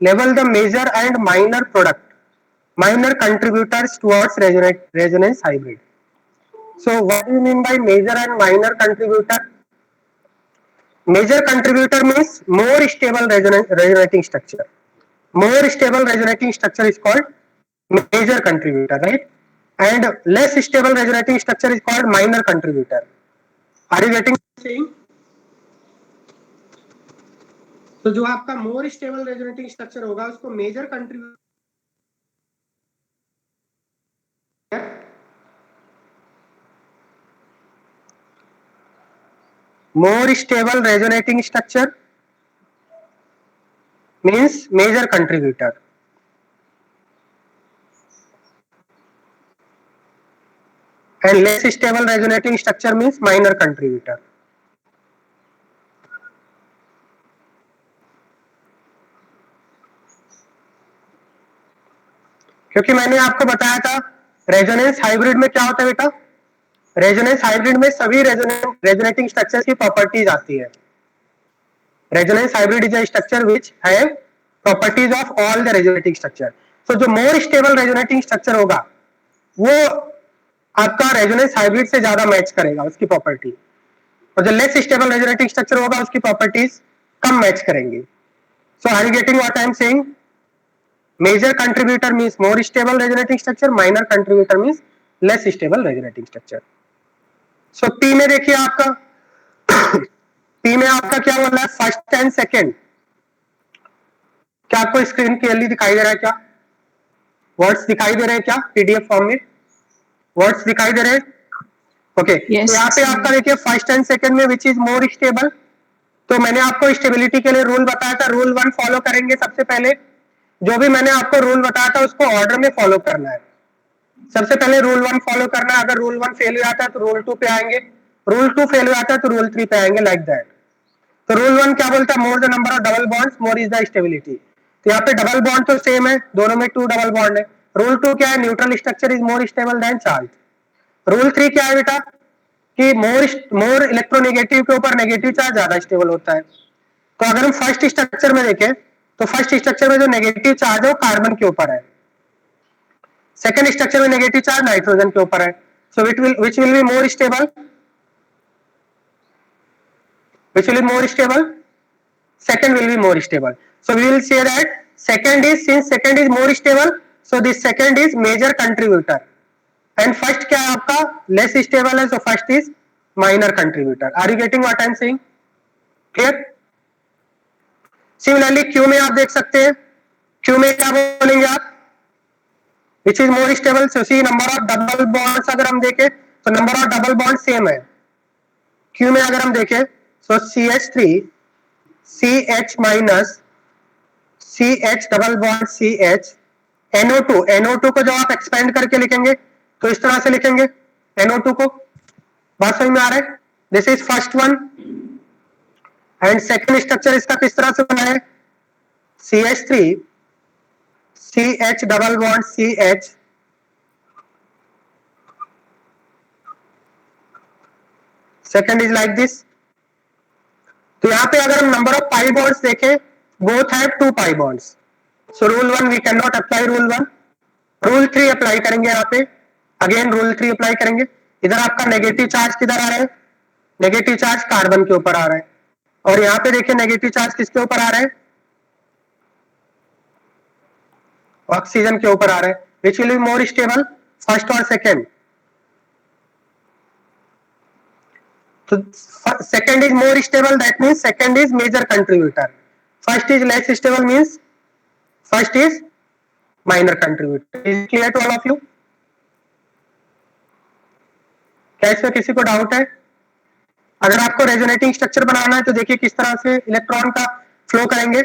label the major and minor contributors towards resonance hybrid. So what do you mean by major and minor contributor? Major contributor means more stable resonating structure. More stable resonating structure is called major contributor, right? And less stable resonating structure is called minor contributor. Are you getting what I'm saying? तो जो आपका more stable resonating structure होगा उसको major contributor, more stable resonating structure means major contributor, and less stable resonating structure means minor contributor. क्योंकि मैंने आपको बताया था रेजोनेंस हाइब्रिड में क्या होता है बेटा, रेजोनेंस हाइब्रिड में सभी रेजोनेटिंग स्ट्रक्चर की प्रॉपर्टीज आती है. Resonance hybrid is a structure which have properties of all the resonating structure. So जो मोर स्टेबल रेजोनेटिंग स्ट्रक्चर होगा वो आपका रेजोनेंस हाइब्रिड से ज्यादा मैच करेगा उसकी प्रॉपर्टी, और जो लेस स्टेबल रेजोनेटिंग स्ट्रक्चर होगा उसकी प्रॉपर्टीज कम मैच करेंगे. So are you getting what I am saying? Major contributor means more stable resonating structure, minor contributor means less stable resonating structure. So P में देखिए आपका P में आपका क्या बोल रहा है, फर्स्ट एंड सेकेंड. क्या आपको स्क्रीन क्लियरली दिखाई दे रहा है? क्या वर्ड्स दिखाई दे रहे हैं? क्या पीडीएफ फॉर्म में वर्ड्स दिखाई दे रहे हैं? ओके, तो यहाँ पे आपका देखिए फर्स्ट एंड सेकेंड में विच इज मोर स्टेबल. तो मैंने आपको स्टेबिलिटी के लिए रूल बताया था, रूल 1 फॉलो करेंगे. सबसे पहले जो भी मैंने आपको रूल बताया था उसको ऑर्डर में फॉलो करना है. सबसे पहले रूल 1 फॉलो करना है. अगर रूल 1 फेल हो जाता है तो रूल 2 पे आएंगे, रूल 2 फेल हो जाता है तो रूल 3 पे आएंगे, लाइक दैट. तो रूल 1 क्या बोलता है? मोर the number of double bonds more is the stability. तो यहाँ पे डबल बॉन्ड तो सेम है, दोनों में 2 डबल बॉन्ड है. रूल 2 क्या है? Neutral structure is more stable then charge. Rule 3 क्या है बेटा? कि मोर इलेक्ट्रोनेगेटिव के ऊपर नेगेटिव चार्ज ज्यादा स्टेबल होता है. तो अगर हम फर्स्ट स्ट्रक्चर में देखें तो फर्स्ट स्ट्रक्चर में जो नेगेटिव चार्ज है वो कार्बन के ऊपर है, सेकंड स्ट्रक्चर में नेगेटिव चार्ज नाइट्रोजन के ऊपर है. So which will be more stable? Which will be more stable? Second will be more stable. So we will say that since second is more stable, so this second is major contributor. And first क्या है आपका? Less stable है, so first is minor contributor. Are you getting what I am saying? Clear? Similarly Q में आप देख सकते हैं, Q में क्या बोलेंगे आप? Which is more stable? So see number of double bonds अगर हम देखें तो number of double bonds same है. Q में अगर हम देखें so CH3 CH minus CH double bond CH NO2 को जब आप एक्सपेंड करके लिखेंगे तो इस तरह से लिखेंगे NO2 को. बात समझ में आ रहा है? This is first one. And second structure इसका किस तरह से बना है? CH3 CH double bond CH second is like this. तो यहाँ पे अगर हम नंबर ऑफ पाई बॉन्ड्स देखें, both have 2 pi bonds. So rule 1 we can not apply rule 1. Rule 3 apply करेंगे. यहाँ पे अगेन रूल 3 अप्लाई करेंगे. इधर आपका नेगेटिव चार्ज किधर आ रहा है? नेगेटिव चार्ज कार्बन के ऊपर आ रहा है, और यहाँ पे देखिए नेगेटिव चार्ज किसके ऊपर आ रहा है? ऑक्सीजन के ऊपर आ रहा है. विच will be more stable, first और second? So second is more stable, that means second is major contributor. First is less stable means first is minor contributor. Is it clear to all of you? क्या इसमें किसी को doubt है? अगर आपको resonating structure बनाना है तो देखिए किस तरह से इलेक्ट्रॉन का फ्लो करेंगे.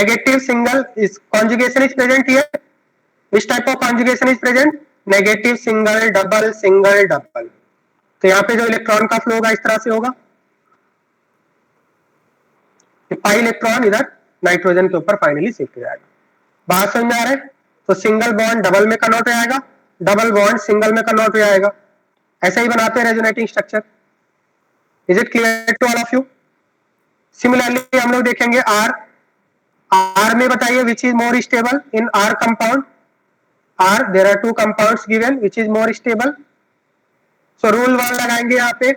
Negative single is conjugation is present here. Which type of conjugation is present? Negative single double single double. तो यहाँ पे जो इलेक्ट्रॉन का फ्लो होगा इस तरह से होगा, पाई इलेक्ट्रॉन इधर नाइट्रोजन के ऊपर फाइनली शिफ्ट हो जाएगा. बात समझ में आ रहा है? तो सिंगल बॉन्ड डबल में कन्वर्ट हो जाएगा, डबल बॉन्ड सिंगल में कन्वर्ट हो जाएगा. ऐसा ही बनाते हैं resonating structure. Is it clear to all of you? Similarly हम लोग देखेंगे R में बताइए which is more stable in R compound. R there are two compounds given which is more stable. So rule 1 लगाएंगे यहाँ पे.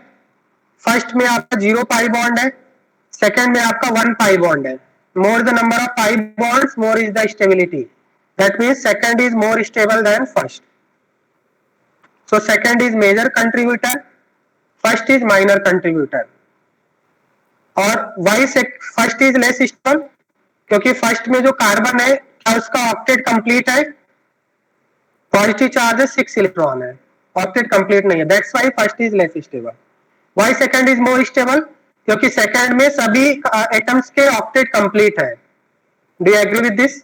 फर्स्ट में आपका 0 पाई बॉन्ड है, सेकंड में आपका 1 पाई बॉन्ड है. More the number of pi bonds, more is the stability. That means second is more stable than first. So second is major contributor, first is minor contributor. और why first is less stable? क्योंकि first में जो carbon है क्या उसका octet complete है? Positive charge है, 6 electron है, ऑक्टेट कंप्लीट नहीं है. That's why first is less stable. Why second is more stable? क्योंकि सेकंड में सभी एटम्स के ऑक्टेट कंप्लीट है. Do you agree with this?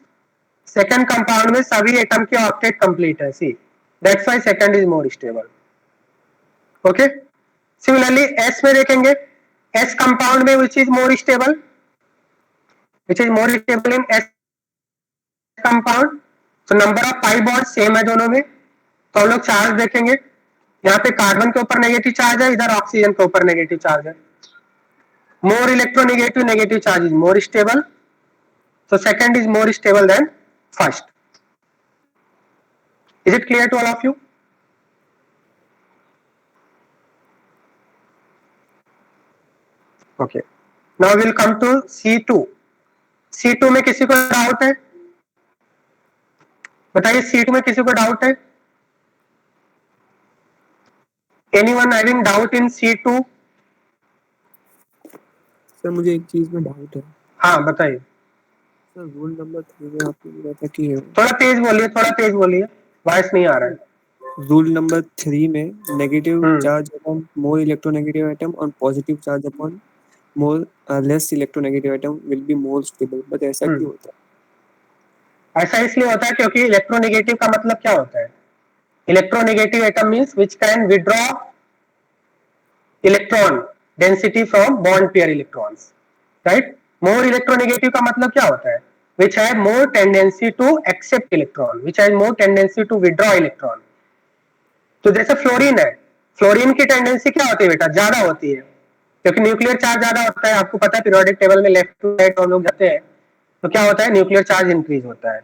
Second compound में सभी एटम के ऑक्टेट कंप्लीट है. See that's why second is more stable. Okay. Similarly S में देखेंगे, एस कंपाउंड में which is more stable, which is more stable in S compound. तो number of pi bond same है दोनों में. तो हम लोग चार्ज देखेंगे, यहाँ पे कार्बन के ऊपर नेगेटिव चार्ज है, इधर ऑक्सीजन के ऊपर नेगेटिव चार्ज है. More electronegative, negative charge is more stable. So second is more stable than first. Is it clear to all of you? Okay. Now we'll come to C2. C2 में किसी को doubt है? बताइए C2 में किसी को doubt है? Anyone having doubt in C2? Sir मुझे एक चीज में डाउट है. हाँ बताइए. सर रूल नंबर 3 में आपने बोला था कि थोड़ा तेज बोलिए, थोड़ा तेज बोलिए, वॉइस नहीं आ रहा है. रूल नंबर 3 में negative charge upon more electronegative atom और positive charge upon more less electronegative atom will be more stable. But ऐसा क्यों होता है? ऐसा इसलिए होता है क्योंकि इलेक्ट्रोनेगेटिव का मतलब क्या होता है? Electronegative atom means which can withdraw electron density from bond pair electrons, right. More electronegative का मतलब क्या होता है? which have more tendency to accept electron, which has more tendency to withdraw electron. तो जैसे फ्लोरीन है, फ्लोरीन की tendency क्या होती है बेटा? ज्यादा होती है, क्योंकि न्यूक्लियर चार्ज ज्यादा होता है. आपको पता है पीरियोडिक टेबल में लेफ्ट टू राइट हम लोग जाते हैं तो क्या होता है? न्यूक्लियर चार्ज इंक्रीज होता है.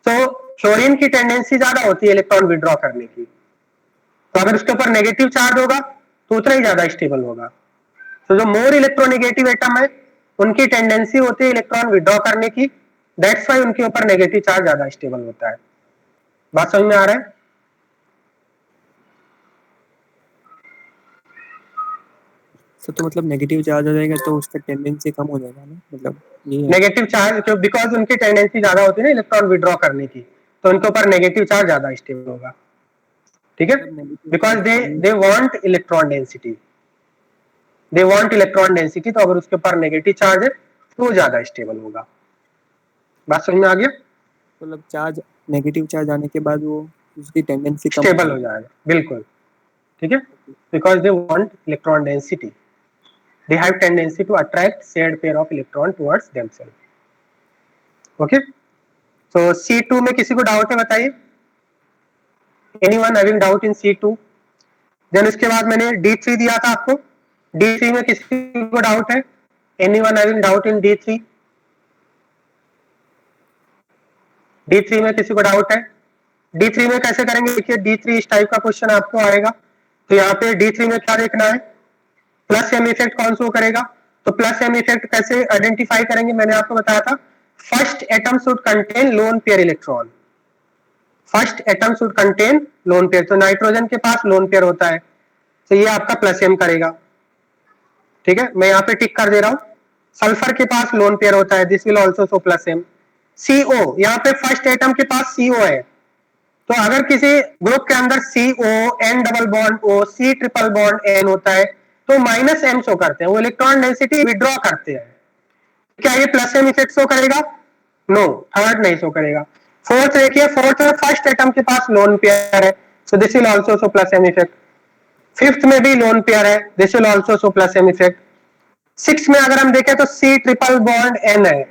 तो फ्लोरीन की टेंडेंसी ज्यादा होती है इलेक्ट्रॉन विथड्रॉ करने की. तो अगर उसके ऊपर नेगेटिव चार्ज होगा तो उतना ही ज्यादा स्टेबल होगा. तो जो मोर इलेक्ट्रोनेगेटिव एटम है उनकी टेंडेंसी होती है इलेक्ट्रॉन विथड्रॉ करने की. दैट्स व्हाई उनके ऊपर नेगेटिव चार्ज ज्यादा स्टेबल होता है. बात समझ में आ रहा है? सर तो मतलब नेगेटिव चार्ज हो जाएगा तो उसका टेंडेंसी कम हो जाएगा ना, मतलब ये नेगेटिव चार्ज क्यों? बिकॉज उनकी टेंडेंसी ज्यादा होती है ना इलेक्ट्रॉन विथड्रॉ करने की, तो उनके ऊपर नेगेटिव चार्ज ज्यादा स्टेबल होगा. ठीक है. Because they want electron density, they want electron density. तो अगर उसके ऊपर नेगेटिव चार्ज है तो वो ज्यादा स्टेबल होगा. बात समझ में आ गया? मतलब चार्ज नेगेटिव चार्ज आने के बाद वो उसकी टेंडेंसी कम स्टेबल हो जाएगा. बिल्कुल ठीक है. Because they want electron density, they have tendency to attract shared pair of electron towards themselves. Okay. So C2 में किसी को डाउट है बताइए? Anyone having doubt in C2? Then उसके बाद मैंने D3 दिया था आपको. D3 में किसी को डाउट है? Anyone having doubt in D3? D3 में किसी को डाउट है? D3 में कैसे करेंगे? देखिए D3 इस टाइप का क्वेश्चन आपको आएगा. तो यहाँ पे D3 में क्या देखना है? प्लस एम इफेक्ट कौन शो करेगा? तो प्लस एम इफेक्ट कैसे आइडेंटिफाई करेंगे? मैंने आपको बताया था first atom should contain lone pair electron. First atom should contain lone pair. तो नाइट्रोजन के पास लोन पेयर होता है तो ये आपका प्लस एम करेगा. ठीक है, मैं यहाँ पे टिक कर दे रहा हूं. सल्फर के पास लोन पेयर होता है, this will also show plus M. CO, यहाँ पे फर्स्ट एटम के पास CO है, तो अगर किसी ग्रुप के अंदर CO, N double bond O, C triple bond N होता है तो माइनस एम शो करते हैं, वो इलेक्ट्रॉन डेंसिटी विड्रॉ करते हैं. क्या ये प्लस एम इफेक्ट शो करेगा? नो, थर्ड नहीं शो करेगा. फोर्थ देखिए, फोर्थ में फर्स्ट एटम के पास लोन पेयर है, so this will also show plus M effect. Fifth में भी लोन पेयर है, this will also show plus M effect. Six में अगर हम देखें तो C ट्रिपल बॉन्ड N है,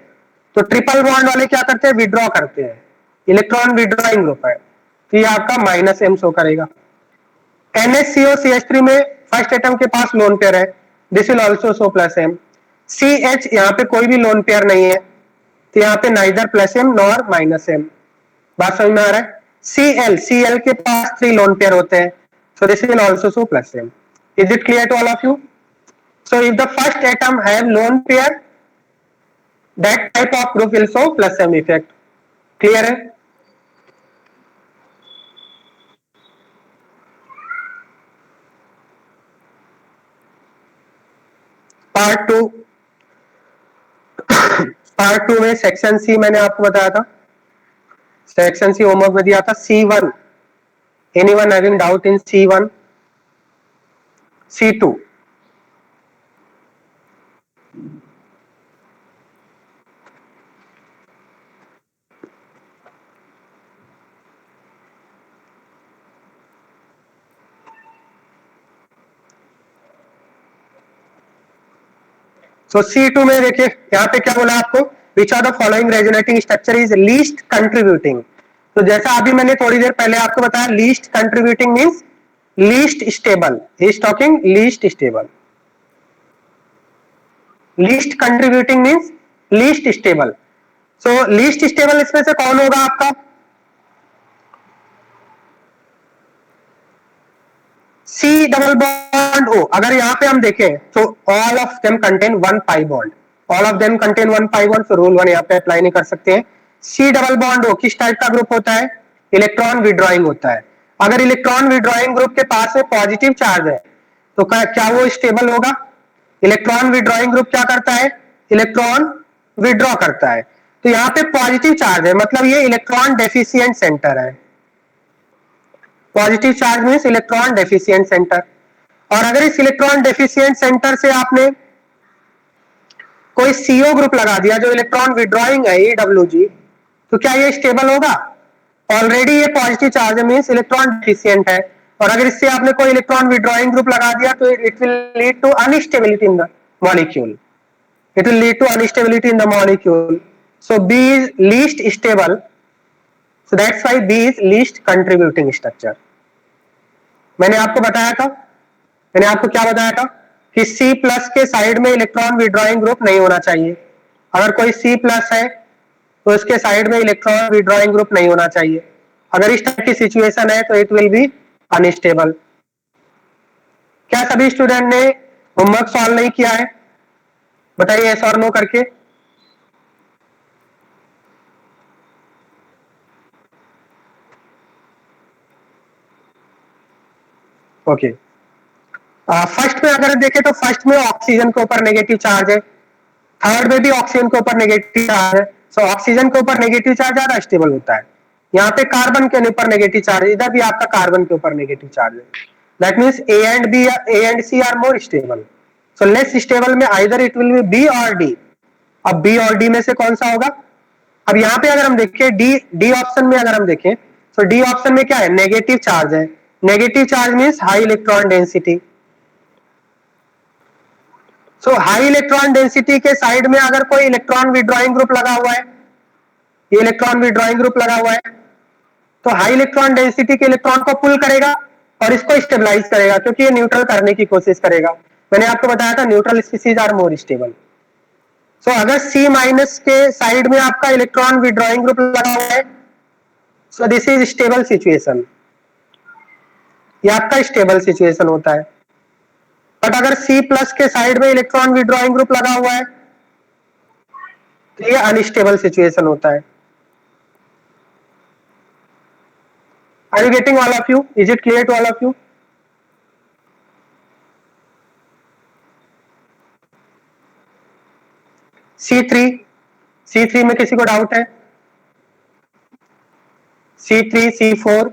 तो ट्रिपल बॉन्ड वाले क्या करते हैं? विड्रॉ करते हैं, इलेक्ट्रॉन विड्रॉइंग ग्रुप है, तो ये आपका माइनस एम शो करेगा. NHCO CH3 में फर्स्ट एटम के पास लोन पेयर है, this will also show plus M. CH यहाँ पे कोई भी लोन पेयर नहीं है, तो यहाँ पे neither plus M nor minus M. बात समझ में आ रहा है? Cl के पास 3 लोन पेयर होते हैं, so this will also show plus m. Is it clear to all of you? So if the first atom have lone pair, that type of group will show plus m effect. Clear है? Part 2 part 2 में section C मैंने आपको बताया था, section C homework में दिया था C1. Anyone having doubt in C1? C2? So C2 में देखिए यहाँ पे क्या बोला आपको, which are the following resonating structure is least contributing. तो जैसा अभी मैंने थोड़ी देर पहले आपको बताया, least contributing means least stable. He is talking least stable. Least contributing means least stable. So least stable इसमें से कौन होगा आपका? C double bond O. अगर यहाँ पे हम देखें तो all of them contain one pi bond. All of them contain one pi bond. तो रूल 1 यहाँ पे अप्लाई नहीं कर सकते हैं. C डबल बॉन्ड O किस टाइप का ग्रुप होता है? इलेक्ट्रॉन विड्रॉइंग होता है. अगर इलेक्ट्रॉन विड्रॉइंग ग्रुप के पास में पॉजिटिव चार्ज है तो क्या वो स्टेबल होगा? इलेक्ट्रॉन विड्रॉइंग ग्रुप क्या करता है? इलेक्ट्रॉन विड्रॉ करता है. तो यहाँ पे पॉजिटिव चार्ज है, मतलब ये इलेक्ट्रॉन डेफिशिएंट सेंटर है. Positive charge means electron deficient centre. और अगर इस इलेक्ट्रॉन डेफिशिएंट सेंटर से आपने कोई CO ग्रुप लगा दिया जो इलेक्ट्रॉन विड्रॉइंग है EWG, तो क्या ये स्टेबल होगा? ऑलरेडी ये positive charge means electron deficient है, और अगर इससे आपने कोई इलेक्ट्रॉन विड्रॉइंग ग्रुप लगा दिया तो it will lead to instability in the molecule. It will lead to instability in the molecule. So B is least stable. So that's why B is least contributing structure. मैंने आपको बताया था, मैंने आपको क्या बताया था कि C प्लस के साइड में इलेक्ट्रॉन विड्रॉइंग ग्रुप नहीं होना चाहिए. अगर कोई C प्लस है तो इसके साइड में इलेक्ट्रॉन विड्रॉइंग ग्रुप नहीं होना चाहिए. अगर इस टाइप की सिचुएशन है तो इट विल बी अनस्टेबल. क्या सभी स्टूडेंट ने होमवर्क सॉल्व नहीं किया है? बताइए यस और नो करके. ओके. फर्स्ट में अगर देखें तो फर्स्ट में ऑक्सीजन के ऊपर नेगेटिव चार्ज है, थर्ड में भी ऑक्सीजन के ऊपर नेगेटिव चार्ज है. सो ऑक्सीजन के ऊपर नेगेटिव चार्ज ज्यादा स्टेबल होता है. यहाँ पे कार्बन के ऊपर नेगेटिव चार्ज, इधर भी आपका कार्बन के ऊपर नेगेटिव चार्ज है. That means A and C are more stable. So less stable में either it will be B और D. अब B और D में से कौन सा होगा? अब यहाँ पे अगर हम देखें डी ऑप्शन में अगर हम देखें तो डी ऑप्शन में क्या है? नेगेटिव चार्ज है. Negative charge means high electron density. So high electron density के साइड में अगर कोई इलेक्ट्रॉन विड्रॉइंग ग्रुप लगा हुआ है, ये इलेक्ट्रॉन विड्रॉइंग ग्रुप लगा हुआ है, तो हाई इलेक्ट्रॉन डेंसिटी के इलेक्ट्रॉन को पुल करेगा और इसको स्टेबलाइज करेगा, क्योंकि ये न्यूट्रल करने की कोशिश करेगा. मैंने आपको बताया था neutral species are more stable. So अगर C माइनस के साइड में आपका इलेक्ट्रॉन विड्रॉइंग ग्रुप लगा हुआ है, so this is stable situation. ये आपका स्टेबल सिचुएशन होता है. बट अगर C प्लस के साइड में इलेक्ट्रॉन विड्रॉइंग ग्रुप लगा हुआ है तो ये अनस्टेबल सिचुएशन होता है. Are you getting all of you? Is it clear to all of you? C3 में किसी को डाउट है? C3, C4,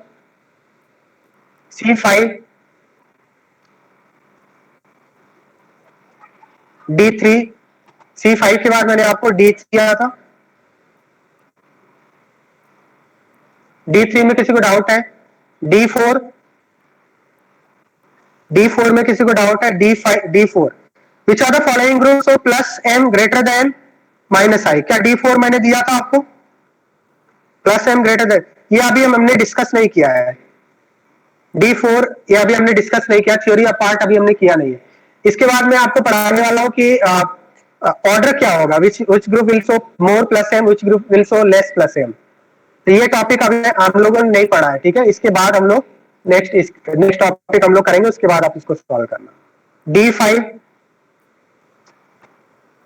C5, D3. C5 के बाद मैंने आपको D3 किया था. D3 में किसी को डाउट है? D4 में किसी को डाउट है? D4. Which are the following groups? So plus M greater than minus I. क्या D4 मैंने दिया था आपको? प्लस M greater than, ये अभी हमने डिस्कस नहीं किया है. D4 ये अभी हमने डिस्कस नहीं किया, थ्योरी ऑफ पार्ट अभी हमने किया नहीं है. इसके बाद मैं आपको पढ़ाने वाला हूं कि ऑर्डर क्या होगा, which group will show more plus m, which group will show less plus m. तो ये टॉपिक अभी आप लोगों ने नहीं पढ़ा है, ठीक है, इसके बाद हम लोग नेक्स्ट टॉपिक हम लोग करेंगे, उसके बाद आप इसको सॉल्व करना. D5,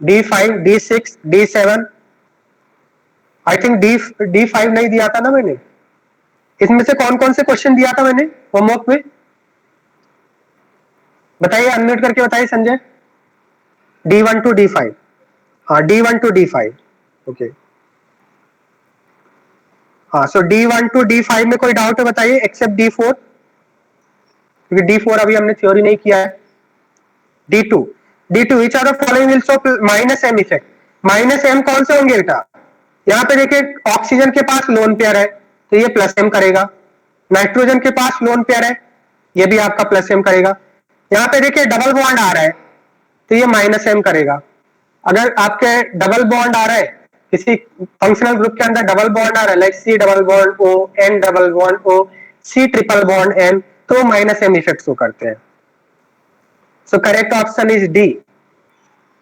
D5, D6, D7, I think D5 नहीं दिया था ना मैंने. इसमें से कौन कौन से क्वेश्चन दिया था मैंने होमवर्क में, बताइए, अनम्यूट करके बताइए संजय. D1 to D5, हाँ D1 to D5, ओके. हाँ, सो D1 to D5 में कोई डाउट है बताइए, एक्सेप्ट D4, क्योंकि D4 अभी हमने थ्योरी नहीं किया है. D2, which are the following will show minus M effect. Minus M कौन से होंगे बेटा, यहाँ पे देखिए ऑक्सीजन के पास लोन पेयर है तो ये प्लस एम करेगा, नाइट्रोजन के पास लोन पेयर है ये भी आपका प्लस एम करेगा. यहाँ पे देखिए डबल बॉन्ड आ रहा है तो ये माइनस एम करेगा. अगर आपके डबल बॉन्ड आ रहा है किसी फंक्शनल ग्रुप के अंदर, डबल बॉन्ड आ रहा है like C double bond O, N double bond O, C triple bond N, तो माइनस एम इफेक्ट शो करते हैं. So correct option is D.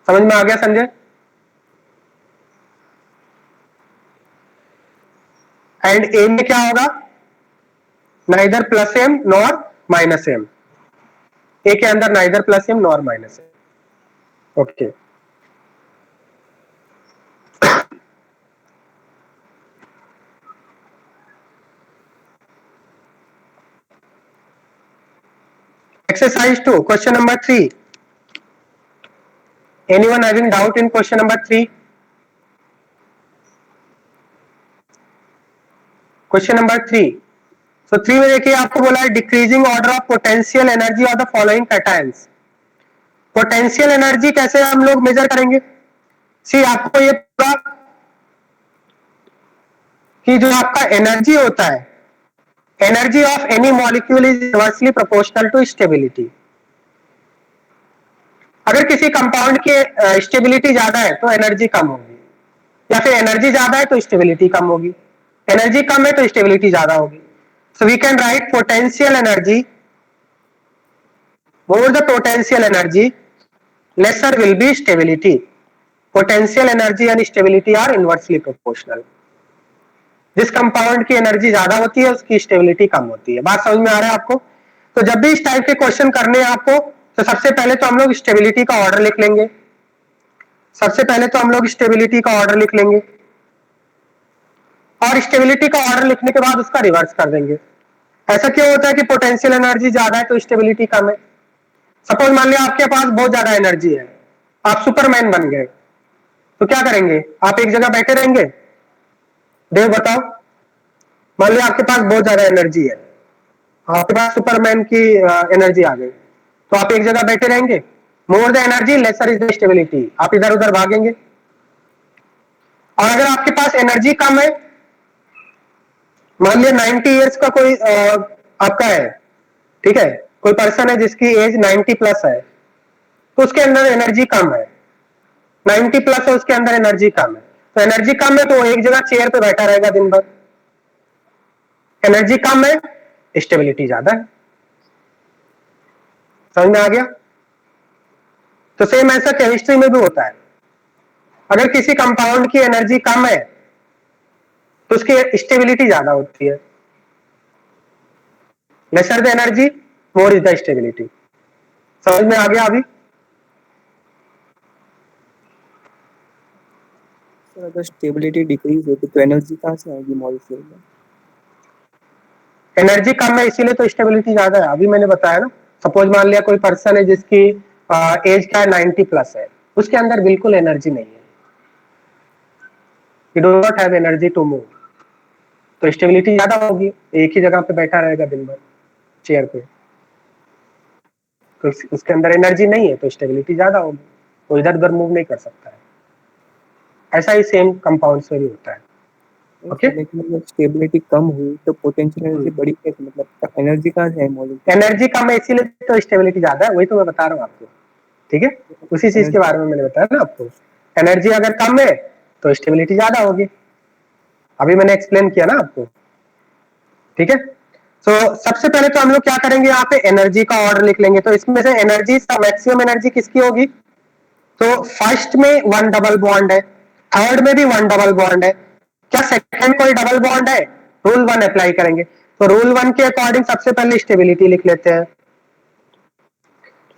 समझ में आ गया संजय? एंड ए में क्या होगा, neither plus M nor minus M. A के अंदर neither plus M nor minus M. Okay, exercise 2, question number 3. Anyone having doubt in question number 3? Question number 3. सो 3 में देखिए आपको बोला है decreasing order of potential energy of the following cations. Potential energy कैसे हम लोग मेजर करेंगे, सी आपको ये पूरा कि जो आपका एनर्जी होता है, energy of any molecule is inversely proportional to stability. अगर किसी कंपाउंड की स्टेबिलिटी ज्यादा है तो एनर्जी कम होगी, या फिर एनर्जी ज्यादा है तो स्टेबिलिटी कम होगी, एनर्जी कम है तो स्टेबिलिटी ज्यादा होगी. So we can write potential energy, more the potential energy lesser will be stability. Potential energy and stability are inversely proportional. जिस कंपाउंड की एनर्जी ज्यादा होती है उसकी स्टेबिलिटी कम होती है. बात समझ में आ रहा है आपको? तो जब भी इस टाइप के क्वेश्चन करने हैं आपको, तो सबसे पहले तो हम लोग स्टेबिलिटी का ऑर्डर लिख लेंगे. सबसे पहले तो हम लोग स्टेबिलिटी का ऑर्डर लिख लेंगे, और स्टेबिलिटी का ऑर्डर लिखने के बाद उसका रिवर्स कर देंगे. ऐसा क्यों होता है कि पोटेंशियल एनर्जी ज्यादा है तो स्टेबिलिटी कम है. सपोज मान लिया आपके पास बहुत ज्यादा एनर्जी है, आप सुपरमैन बन गए, तो क्या करेंगे, आप एक जगह बैठे रहेंगे. देव बताओ, मान लिया आपके पास बहुत ज्यादा एनर्जी है, आपके पास सुपरमैन की एनर्जी आ गई, तो आप एक जगह बैठे रहेंगे. More the energy lesser is the stability, आप इधर उधर भागेंगे. और अगर आपके पास एनर्जी कम है, मान लिया 90 इयर्स का कोई आपका है, ठीक है, कोई पर्सन है जिसकी एज 90 प्लस है, तो उसके अंदर एनर्जी कम है, 90 प्लस है उसके अंदर एनर्जी कम है. तो एनर्जी कम है तो एक जगह चेयर पे बैठा रहेगा दिन भर. एनर्जी कम है, स्टेबिलिटी ज्यादा है. समझ में आ गया? तो सेम ऐसा केमिस्ट्री में भी होता है. अगर किसी कंपाउंड की एनर्जी कम है तो उसकी स्टेबिलिटी ज्यादा होती है. Lesser the energy more is the stability. समझ में आ गया अभी? सर अगर स्टेबिलिटी डिक्रीज होती तो एनर्जी कहाँ से आएगी मॉलिक्यूल में? एनर्जी कम है इसीलिए तो स्टेबिलिटी ज्यादा है. अभी मैंने बताया ना, सपोज मान लिया कोई पर्सन है जिसकी एज क्या है 90 प्लस है, उसके अंदर बिल्कुल एनर्जी नहीं है, he do not have energy to move, तो स्टेबिलिटी ज्यादा होगी, एक ही जगह पे बैठा रहेगा दिन भर चेयर पे, तो उसके अंदर एनर्जी नहीं है तो स्टेबिलिटी ज्यादा होगी, वो इधर उधर मूव नहीं कर सकता है. ऐसा ही सेम कंपाउंड्स में भी होता है. ओके, लेकिन अगर स्टेबिलिटी कम हुई तो पोटेंशियल एनर्जी बढ़ी कैसे, मतलब एनर्जी कहाँ से है मॉलिक्यूल? एनर्जी कम है इसीलिए तो स्टेबिलिटी ज्यादा है, वही तो मैं बता रहा हूँ आपको. ठीक है, उसी चीज के बारे में मैंने बताया ना आपको. एनर्जी अगर कम है तो स्टेबिलिटी ज्यादा होगी, अभी मैंने एक्सप्लेन किया ना आपको. ठीक है, तो सबसे पहले तो हम लोग क्या करेंगे, यहाँ पे एनर्जी का ऑर्डर लिख लेंगे. तो इसमें से एनर्जी, मैक्सिमम एनर्जी किसकी होगी, तो फर्स्ट में 1 डबल बॉन्ड है, थर्ड में भी 1 डबल बॉन्ड है, क्या सेकंड कोई डबल बॉन्ड है? रूल 1 अप्लाई करेंगे। तो रूल 1 के अकॉर्डिंग सबसे पहले स्टेबिलिटी लिख लेते हैं।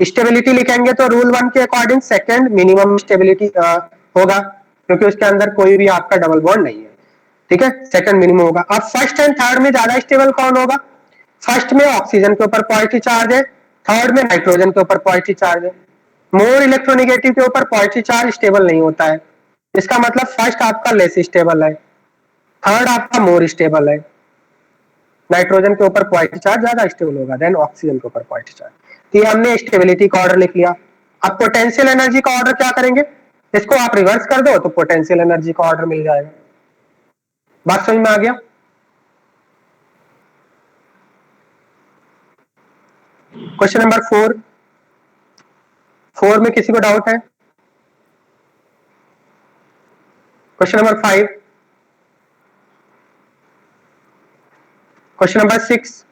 स्टेबिलिटी लिखेंगे तो रूल 1 के अकॉर्डिंग सेकंड मिनिमम स्टेबिलिटी होगा, क्योंकि उसके अंदर कोई भी आपका डबल बॉन्ड नहीं है, ठीक है, सेकंड मिनिमम होगा। अब फर्स्ट एंड थर्ड में ज्यादा स्टेबल कौन होगा? फर्स्ट में ऑक्सीजन के ऊपर पॉजिटिव चार्ज है, थर्ड में नाइट्रोजन के ऊपर पॉजिटिव चार्ज है। मोर इलेक्ट्रोनेगेटिव के ऊपर पॉजिटिव चार्ज स्टेबल नहीं होता है, इसका मतलब फर्स्ट आपका लेस स्टेबल है, थर्ड आपका मोर स्टेबल है। नाइट्रोजन के ऊपर पॉजिटिव चार्ज ज्यादा स्टेबल होगा देन ऑक्सीजन के ऊपर पॉजिटिव चार्ज। तो ये हमने स्टेबिलिटी का ऑर्डर लिख लिया। अब पोटेंशियल एनर्जी का ऑर्डर क्या करेंगे? इसको आप रिवर्स कर दो तो पोटेंशियल एनर्जी का ऑर्डर मिल जाएगा। बात समझ में आ गया? क्वेश्चन नंबर 4 में किसी को डाउट है? Question number 5, question number 6,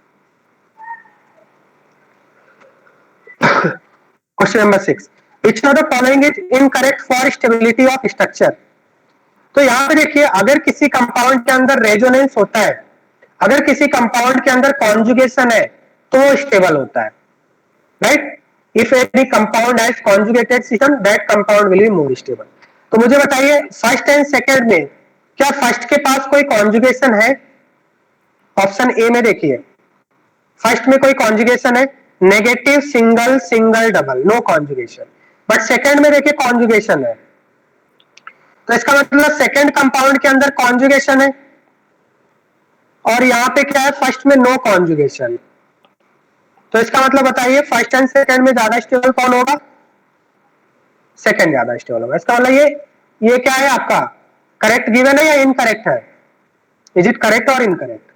question number 6, which of the following is incorrect for stability of structure? तो यहां पे देखिए, अगर किसी कंपाउंड के अंदर रेजोनेंस होता है, अगर किसी कंपाउंड के अंदर कॉन्जुगेशन है तो वो स्टेबल होता है, right? If any compound has conjugated system that compound will be more stable. तो मुझे बताइए फर्स्ट एंड सेकंड में क्या फर्स्ट के पास कोई कॉन्जुगेशन है? ऑप्शन ए में देखिए, फर्स्ट में कोई कॉन्जुगेशन है, negative single single double, no conjugation. But second में देखिए कॉन्जुगेशन है, तो इसका मतलब सेकंड कंपाउंड के अंदर कॉन्जुगेशन है, और यहां पे क्या है, फर्स्ट में नो कॉन्जुगेशन। तो इसका मतलब बताइए फर्स्ट एंड सेकंड में ज्यादा स्टेबल कौन होगा? सेकंड ज्यादा स्टेबल होगा। इसका मतलब ये क्या है आपका, करेक्ट गिवन है या इनकरेक्ट है? इज इट करेक्ट और इनकरेक्ट?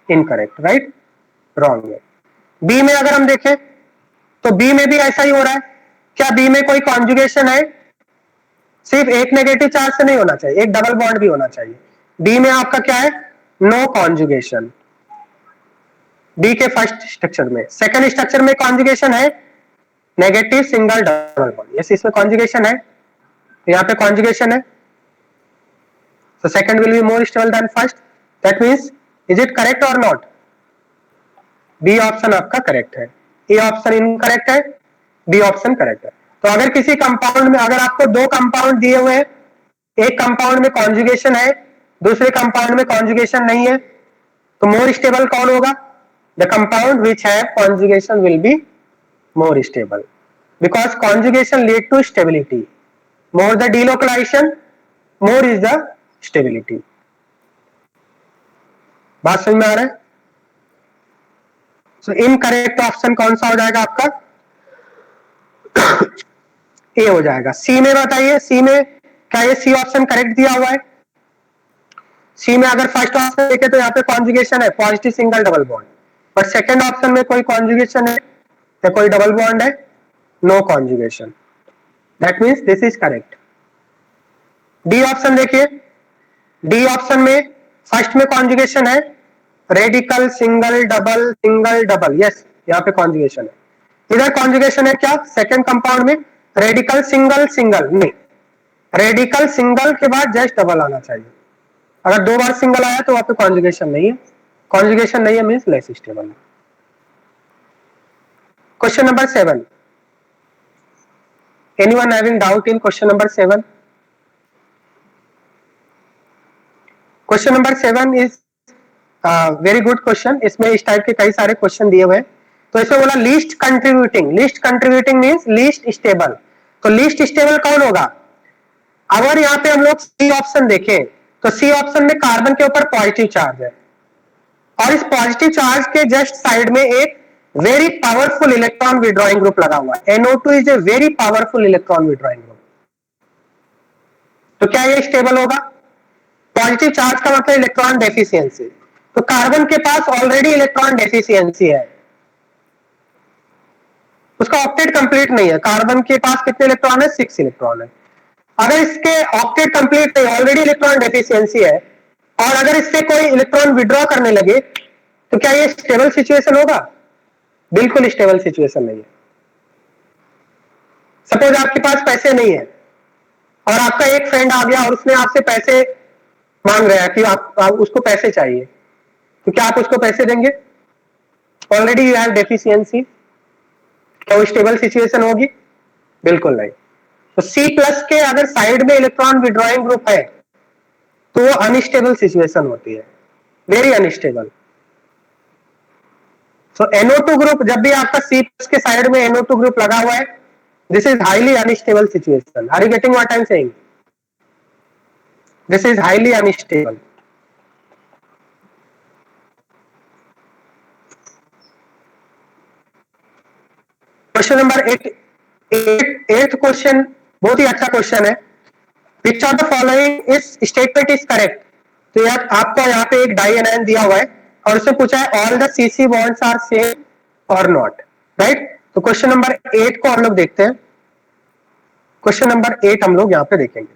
Incorrect, right? रॉन्ग है। बी में अगर हम देखें तो बी में भी ऐसा ही हो रहा है। क्या बी में कोई कॉन्जुगेशन है? सिर्फ एक नेगेटिव चार्ज से नहीं होना चाहिए, एक डबल बॉन्ड भी होना चाहिए। बी में आपका क्या है? No conjugation. बी के फर्स्ट स्ट्रक्चर में। सेकंड स्ट्रक्चर में कॉन्जुगेशन है, negative single double bond. Yes, इसमें कॉन्जुगेशन है, यहाँ पे कॉन्जुगेशन है, so second will be more stable than first. That means is it correct or not? B option आपका करेक्ट है, ए ऑप्शन इनकरेक्ट है, बी ऑप्शन करेक्ट है। तो अगर किसी कंपाउंड में, अगर आपको दो कंपाउंड दिए हुए हैं, एक कंपाउंड में कॉन्जुगेशन है, दूसरे कंपाउंड में कॉन्जुगेशन नहीं है, तो मोर स्टेबल कौन होगा? The compound which have conjugation will be more stable, because conjugation lead to stability. More the delocalisation, more is the stability. बात समझ में आ रहा है? सो इनकरेक्ट ऑप्शन कौन सा हो जाएगा आपका? ए हो जाएगा। सी में बताइए, सी में क्या ये सी ऑप्शन करेक्ट दिया हुआ है? सी में अगर फर्स्ट ऑप्शन देखे तो यहाँ पे कॉन्जुगेशन है, positive single double bond, but second option में कोई कॉन्जुगेशन है या कोई डबल बॉन्ड है? No conjugation. That means this is correct. D option देखिए, डी ऑप्शन में फर्स्ट में कॉन्जुगेशन है, रेडिकल सिंगल डबल, यस, यहाँ पे कॉन्जुगेशन है। इधर कॉन्जुगेशन है क्या? सेकंड कंपाउंड में रेडिकल सिंगल नहीं, रेडिकल सिंगल के बाद जस्ट डबल आना चाहिए। अगर दो बार सिंगल आया तो वहां पे कॉन्जुगेशन नहीं है, कॉन्जुगेशन नहीं है मीन्स लेस स्टेबल है। Question number 7, anyone having doubt in question number 7? Question number 7 is very good question. इसमें इस टाइप के कई सारे क्वेश्चन दिए हुए हैं। तो इसमें बोला least contributing means least stable. तो लीस्ट स्टेबल कौन होगा? अगर यहाँ पे हम लोग सी ऑप्शन देखें तो सी ऑप्शन में कार्बन के ऊपर पॉजिटिव चार्ज है, और इस पॉजिटिव चार्ज के जस्ट साइड में एक very powerful electron withdrawing group लगा हुआ है। NO2 is a very powerful electron withdrawing group. तो क्या ये स्टेबल होगा? पॉजिटिव चार्ज का मतलब इलेक्ट्रॉन डेफिशिएंसी, तो कार्बन के पास ऑलरेडी इलेक्ट्रॉन डेफिशिएंसी है, उसका ऑक्टेट कंप्लीट नहीं है। कार्बन के पास कितने इलेक्ट्रॉन है? 6 इलेक्ट्रॉन है। अगर इसके ऑक्टेट कंप्लीट नहीं, ऑलरेडी इलेक्ट्रॉन डेफिशिएंसी है, और अगर इससे कोई इलेक्ट्रॉन विड्रॉ करने लगे तो क्या ये स्टेबल सिचुएशन होगा? बिल्कुल स्टेबल सिचुएशन नहीं है। सपोज आपके पास पैसे नहीं है और आपका एक फ्रेंड आ गया और उसने आपसे पैसे मांग रहा है कि आप उसको पैसे चाहिए, तो क्या आप उसको पैसे देंगे? ऑलरेडी यू हैव डेफिशिएंसी, क्या वो स्टेबल सिचुएशन होगी? बिल्कुल नहीं। तो C प्लस के अगर साइड में इलेक्ट्रॉन विड्रॉइंग ग्रुप है तो वो अनस्टेबल सिचुएशन होती है, वेरी अनस्टेबल। सो NO2 ग्रुप जब भी आपका C प्लस के साइड में NO2 ग्रुप लगा हुआ है, this is highly unstable situation. Are you getting what I am saying? This is highly unstable. Question number 8 question बहुत ही अच्छा क्वेश्चन है। Which of the following is statement is correct? तो यार आपको यहाँ पे एक डाई एनायन दिया हुआ है और उससे पूछा है all the CC bonds are same और नॉट, राइट? तो क्वेश्चन नंबर 8 को हम लोग देखते हैं। क्वेश्चन नंबर 8 हम लोग यहाँ पे देखेंगे।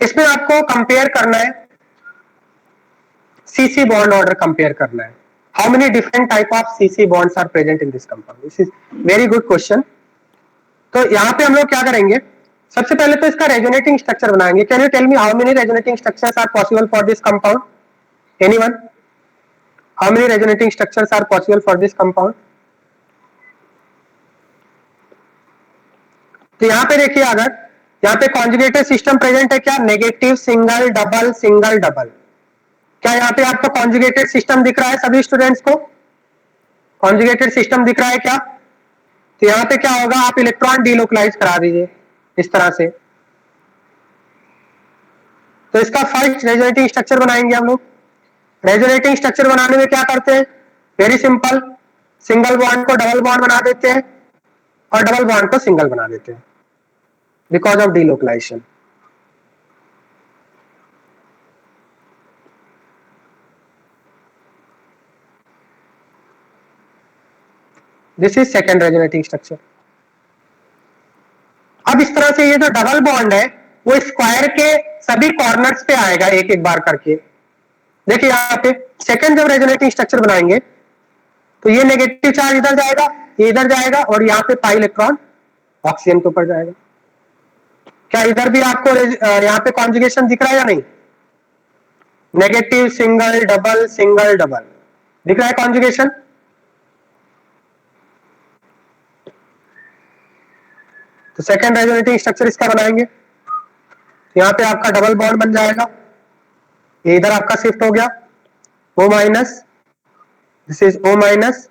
इसमें आपको कंपेयर करना है, CC बॉन्ड ऑर्डर कंपेयर करना है। How many different type of CC bonds are present in this compound? This is very good question. तो यहाँ पे हम लोग क्या करेंगे, सबसे पहले तो इसका रेजोनेटिंग स्ट्रक्चर बनाएंगे। Can you tell me how many resonating structures are possible for this compound? Anyone? How many resonating structures are possible for this compound? तो यहाँ पे देखिए, अगर यहाँ पे कॉन्जुगेटेड सिस्टम प्रेजेंट है क्या? Negative single double single double. क्या यहाँ पे आपको कॉन्जुगेटेड सिस्टम दिख रहा है? सभी स्टूडेंट्स को कॉन्जुगेटेड सिस्टम दिख रहा है क्या? तो यहाँ पे क्या होगा, आप इलेक्ट्रॉन डीलोकलाइज करा दीजिए इस तरह से। तो इसका फर्स्ट रेजोनेटिंग स्ट्रक्चर बनाएंगे हम लोग। रेजोनेटिंग स्ट्रक्चर बनाने में क्या करते हैं? वेरी सिंपल, सिंगल बॉन्ड को डबल बॉन्ड बना देते हैं और डबल बॉन्ड को सिंगल बना देते हैं because of delocalisation. This is second resonating structure. अब इस तरह से ये जो डबल बॉन्ड है वो स्क्वायर के सभी कॉर्नर्स पे आएगा एक एक बार करके। देखिए यहाँ पे सेकंड जब रेजोनेटिंग स्ट्रक्चर बनाएंगे तो ये नेगेटिव चार्ज इधर जाएगा, ये इधर जाएगा और यहाँ पे पाई इलेक्ट्रॉन ऑक्सीजन के ऊपर जाएगा। क्या इधर भी आपको यहाँ पे कॉन्जुगेशन दिख रहा है या नहीं? Negative single double single double दिख रहा है कॉन्जुगेशन? तो सेकंड रेजोनेटिंग स्ट्रक्चर इसका बनाएंगे। यहाँ पे आपका डबल बॉन्ड बन जाएगा, ये इधर आपका शिफ्ट हो गया O minus, this is O minus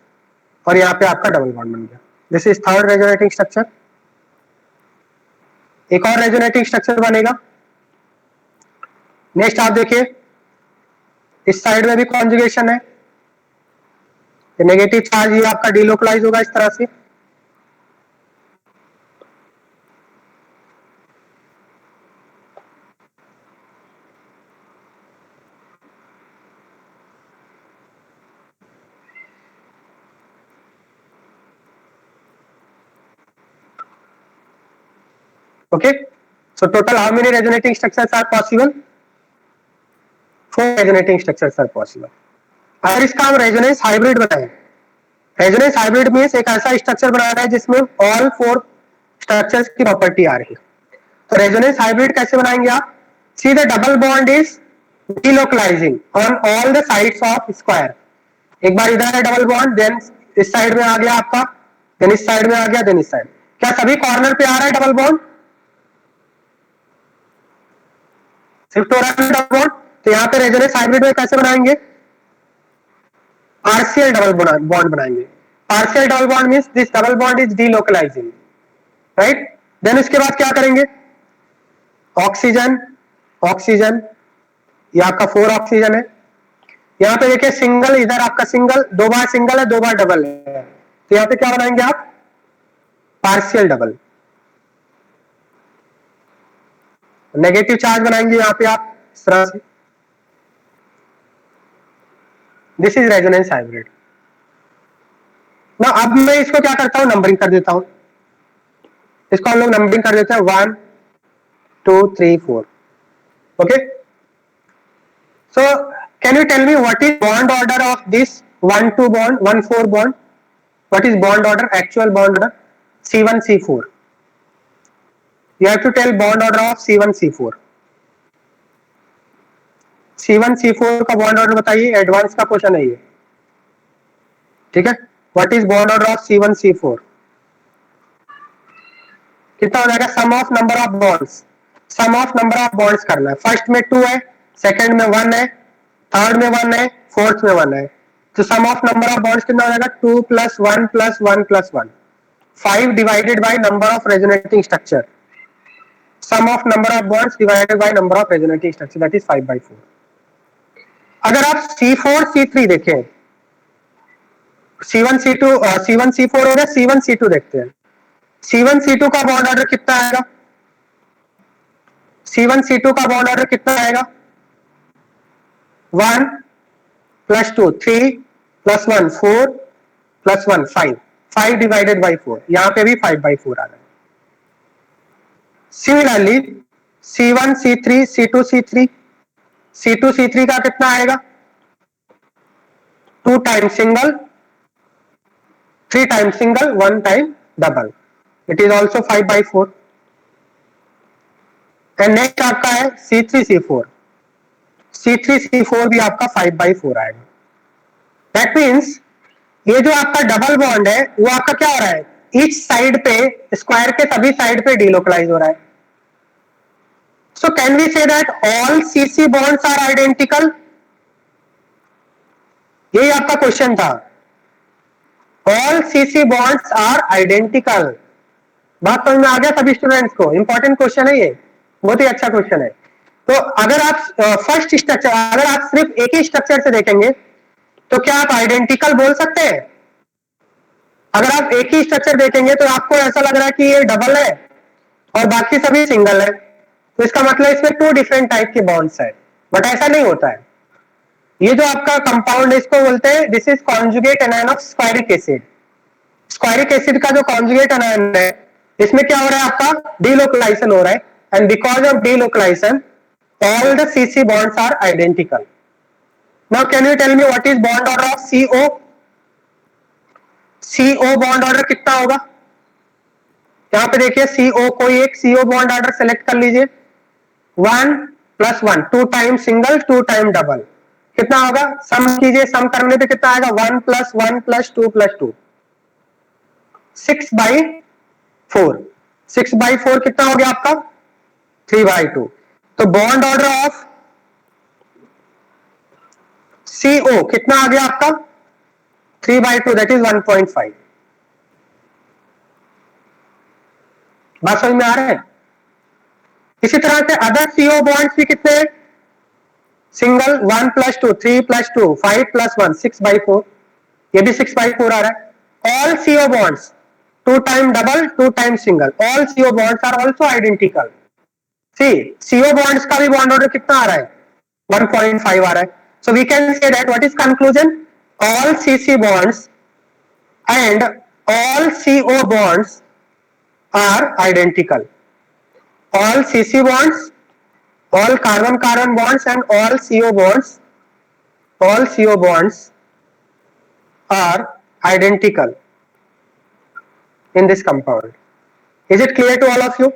और यहाँ पे आपका डबल बॉन्ड बन गया। This is third resonating structure. एक और रेजोनेटिंग स्ट्रक्चर बनेगा। नेक्स्ट आप देखिए, इस साइड में भी कॉन्जुगेशन है, नेगेटिव चार्ज ये आपका डीलोकलाइज होगा इस तरह से। Okay, so total how many resonating structures are possible? 4 resonating structures are possible. अगर इसका हम रेजोनेंस हाइब्रिड बनाएं, रेजोनेंस हाइब्रिड मींस एक ऐसा स्ट्रक्चर बनाना है जिसमें ऑल 4 स्ट्रक्चर्स की प्रॉपर्टी आ रही है। तो रेजोनेंस हाइब्रिड कैसे बनाएंगे आप? See the double bond is delocalizing on all the sides of square. एक बार इधर है डबल बॉन्ड, देन इस साइड में आ गया आपका, देन इस साइड में आ गया, देन इस साइड। क्या सभी कॉर्नर पे आ रहा है डबल बॉन्ड? शिफ्ट हो रहा है डबल बॉन्ड। तो यहाँ पे रेजोनेंस हाइब्रिड में कैसे बनाएंगे? पार्शियल डबल बॉन्ड बनाएंगे। Partial double bond means this double bond is delocalizing, right? Then उसके बाद क्या करेंगे? ऑक्सीजन, ऑक्सीजन, ये आपका 4 ऑक्सीजन है, यहाँ पे देखिए सिंगल, इधर आपका सिंगल, 2 बार सिंगल है 2 बार डबल है, तो यहाँ पे क्या बनाएंगे आप, पार्शियल डबल। नेगेटिव चार्ज बनाएंगे यहाँ पे आप इस तरह से। दिस इज रेजोनेंस हाइब्रिड ना। अब मैं इसको क्या करता हूँ, नंबरिंग कर देता हूँ। इसको हम लोग नंबरिंग कर देते हैं 1 2 3 4। Okay, so can you tell me what is bond order of this 1 2 bond 1 4 bond? What is bond order, actual bond order? C1 C4। You have to tell bond order of C1 C4। C1 C4 का bond order बताइए, advance का question है ये, ठीक है। What is bond order of C1 C4? कितना हो जाएगा, sum of number of bonds, sum of number of bonds करना है। फर्स्ट में 2 है, सेकंड में 1 है, थर्ड में 1 है, फोर्थ में 1 है, तो sum of number of bonds कितना हो जाएगा, 2 + 1 + 1 + 1, 5 divided by number of resonating structure. Sum of number of bonds divided by number of resonating structure, that is 5/4। अगर आप C4 C3 देखें, C1 C2 C1 C4 हो गया, C1 C2 देखते हैं। C1 C2 का बॉन्ड ऑर्डर कितना आएगा, C1 C2 का बॉन्ड ऑर्डर कितना आएगा, 1 + 2 3 + 1 4 + 1 5, 5 डिवाइडेड बाई 4, यहां पे भी 5/4 आ रहा है। Similarly C1 C3 C2 C3, C2 C3 का कितना आएगा, 2 time single, 3 time single, 1 time double, it is also 5/4। And next आपका है C3 C4, C3 C4 भी आपका 5/4 आएगा। दैट मीन्स ये जो आपका डबल बॉन्ड है वो आपका क्या हो रहा है, ईच साइड पे, स्क्वायर के सभी साइड पे डिलोकलाइज हो रहा है। So can we say that all CC bonds are identical? यही आपका क्वेश्चन था, all CC bonds are identical. बात समझ में आ गया सभी स्टूडेंट्स को? इंपॉर्टेंट क्वेश्चन है ये, बहुत ही अच्छा क्वेश्चन है। तो अगर आप फर्स्ट स्ट्रक्चर, अगर आप सिर्फ एक ही स्ट्रक्चर से देखेंगे तो क्या आप आइडेंटिकल बोल सकते हैं? अगर आप एक ही स्ट्रक्चर देखेंगे तो आपको ऐसा लग रहा है कि ये डबल है और बाकी सभी सिंगल है, तो इसका मतलब इसमें 2 डिफरेंट टाइप के बॉन्ड्स है, बट ऐसा नहीं होता है। ये जो आपका कंपाउंड है इसको बोलते हैं, this is conjugate anion of squaric acid. Squaric acid का जो कॉन्जुगेट एनायन है, इसमें क्या हो रहा है, आपका डीलोकलाइजेशन हो रहा है, and because of delocalisation all the CC bonds are identical. Now can you tell me what is bond order of CO? CO bond order कितना होगा? यहाँ पे देखिए CO, कोई एक CO bond order सेलेक्ट कर लीजिए, 1 + 1, 2 टाइम सिंगल 2 टाइम डबल, कितना होगा, सम कीजिए, सम करने पे कितना आएगा, 1 + 1 + 2 + 2, 6/4, 6/4 कितना हो गया आपका, 3/2। तो बॉन्ड ऑर्डर ऑफ CO कितना आ गया आपका, 3/2, दैट इज 1.5। बात समझ में आ रहा है? इसी तरह से अदर CO बॉन्ड्स भी कितने हैं, सिंगल 1 + 2 3 + 2 5 + 1 6/4, ये भी 6/4 आ रहा है। All CO bonds 2 time double 2 time single, all CO bonds are also identical. See CO bonds का भी बॉन्ड ऑर्डर कितना आ रहा है, 1.5 आ रहा है। So we can say that what is conclusion, all CC bonds and all CO bonds are identical. All CC bonds, all carbon-carbon bonds and all CO bonds are identical in this compound. Is it clear to all of you?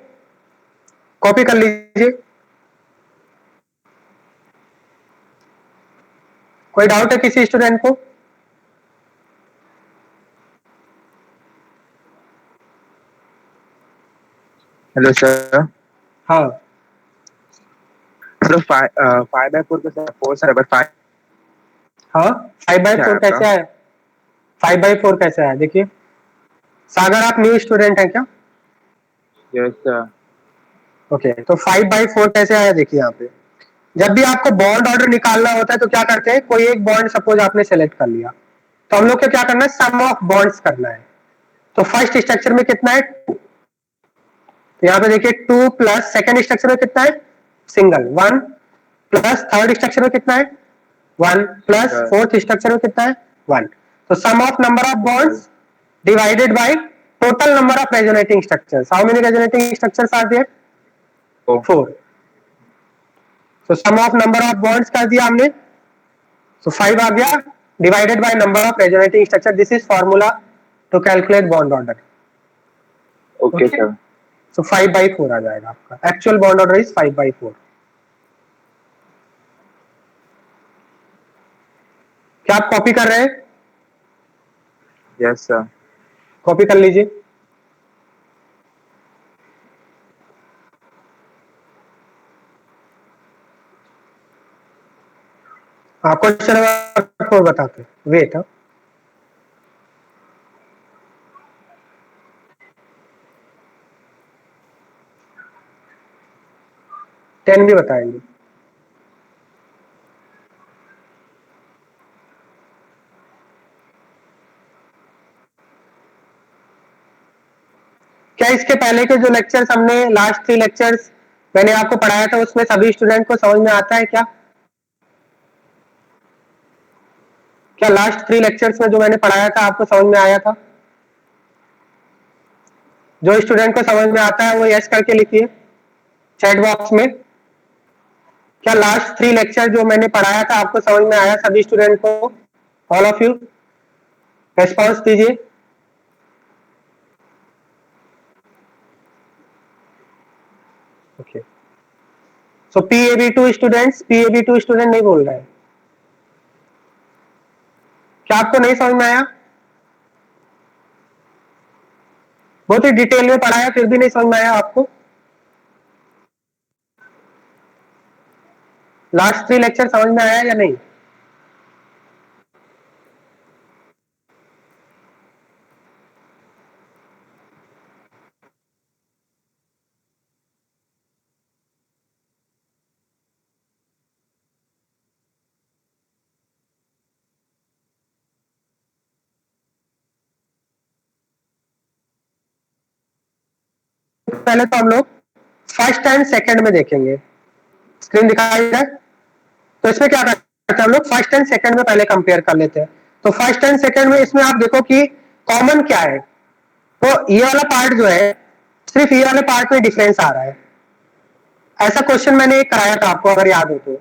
Copy कर लीजिए। कोई doubt है किसी student को? Hello sir. हाँ sir 5/4 का sir 4 sir, but 5। हाँ 5/4 कैसे आया, 5/4 कैसे आया, देखिए सागर आप न्यू स्टूडेंट हैं क्या? Yes sir. ओके, तो 5/4 कैसे आया, देखिए यहाँ पे जब भी आपको बॉन्ड ऑर्डर निकालना होता है तो क्या करते हैं, कोई एक बॉन्ड सपोज आपने सेलेक्ट कर लिया, तो हम लोग को क्या करना है, सम ऑफ बॉन्ड्स करना है। तो फर्स्ट स्ट्रक्चर में कितना है, 2, तो यहाँ पे देखिए 2 प्लस सेकेंड स्ट्रक्चर में कितना है, सिंगल 1 प्लस थर्ड स्ट्रक्चर में कितना है 1 प्लस फोर्थ स्ट्रक्चर में कितना है 1। तो sum of number of bonds divided by total number of resonating structures. How many resonating structures are there, 4। तो sum of number of bonds कर दिया हमने, तो 5 आ गया, divided by number of resonating structure. This is formula to calculate bond order. Okay sir. So 5/4 आ जाएगा आपका, एक्चुअल बॉन्ड ऑर्डर इज 5/4। क्या आप कॉपी कर रहे हैं? Yes sir. कॉपी कर लीजिए। आपको क्वेश्चन बताते वेट। 10 भी बताएंगे। क्या इसके पहले के जो लेक्चर्स हमने, लास्ट 3 लेक्चर्स मैंने आपको पढ़ाया था, उसमें सभी स्टूडेंट को समझ में आता है क्या? क्या लास्ट 3 लेक्चर्स में जो मैंने पढ़ाया था आपको समझ में आया था? जो स्टूडेंट को समझ में आता है वो यस करके लिखिए चैट बॉक्स में। क्या लास्ट 3 लेक्चर जो मैंने पढ़ाया था आपको समझ में आया सभी स्टूडेंट को? ऑल ऑफ यू रेस्पॉन्स दीजिए। ओके, सो PAB2 स्टूडेंट्स, PAB2 स्टूडेंट नहीं बोल रहे हैं। क्या आपको नहीं समझ में आया? बहुत ही डिटेल में पढ़ाया फिर भी नहीं समझ में आया आपको? लास्ट 3 लेक्चर समझ में आया या नहीं? पहले तो हम लोग फर्स्ट एंड सेकंड में देखेंगे। स्क्रीन दिखाई है? तो इसमें क्या करते हैं हम लोग, फर्स्ट एंड सेकंड में पहले कंपेयर कर लेते हैं। तो फर्स्ट एंड सेकंड में इसमें आप देखो कि कॉमन क्या है। तो ये वाला पार्ट जो है, सिर्फ ये वाले पार्ट में डिफरेंस आ रहा है। ऐसा क्वेश्चन मैंने एक कराया था आपको, अगर याद हो तो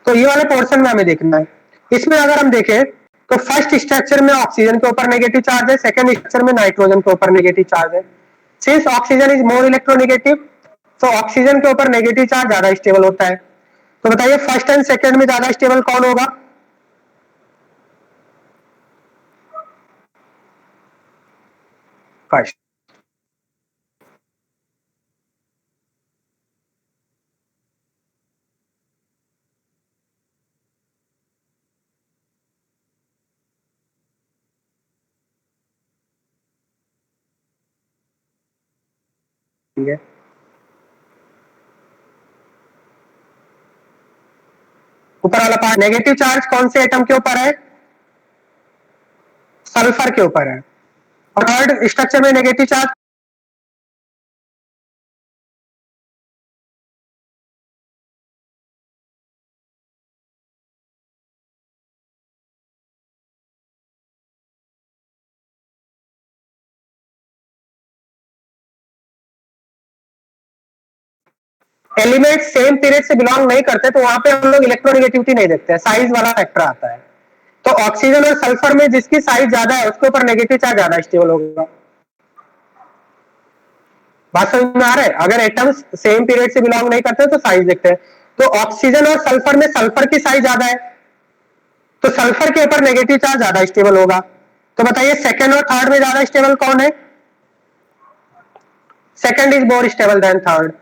तो ये वाले पोर्शन में हमें देखना है। इसमें अगर हम देखें तो फर्स्ट स्ट्रक्चर में ऑक्सीजन के ऊपर नेगेटिव चार्ज है, सेकंड स्ट्रक्चर में नाइट्रोजन के ऊपर नेगेटिव चार्ज है। Since oxygen is more electronegative, तो ऑक्सीजन के ऊपर नेगेटिव चार्ज ज्यादा स्टेबल होता है। तो बताइए फर्स्ट एंड सेकंड में ज्यादा स्टेबल कौन होगा? फर्स्ट। ठीक है, ऊपर वाला पार्ट नेगेटिव चार्ज कौन से एटम के ऊपर है? सल्फर के ऊपर है। और थर्ड स्ट्रक्चर में negative charge element same period से बिलोंग नहीं करते, तो वहां पे हम लोग इलेक्ट्रोनेगेटिविटी नहीं देखते हैं, साइज वाला फैक्टर आता है। तो ऑक्सीजन और सल्फर में जिसकी साइज ज्यादा है उसके ऊपर नेगेटिव चार्ज ज्यादा स्टेबल होगा। बात समझ में आ रहा है? अगर एटम्स सेम पीरियड से बिलोंग नहीं करते तो साइज देखते हैं। तो ऑक्सीजन और सल्फर में सल्फर की साइज ज्यादा है, तो सल्फर के ऊपर नेगेटिव चार्ज ज्यादा स्टेबल होगा। तो बताइए सेकंड और थर्ड में ज्यादा स्टेबल कौन है? Second is more stable then third.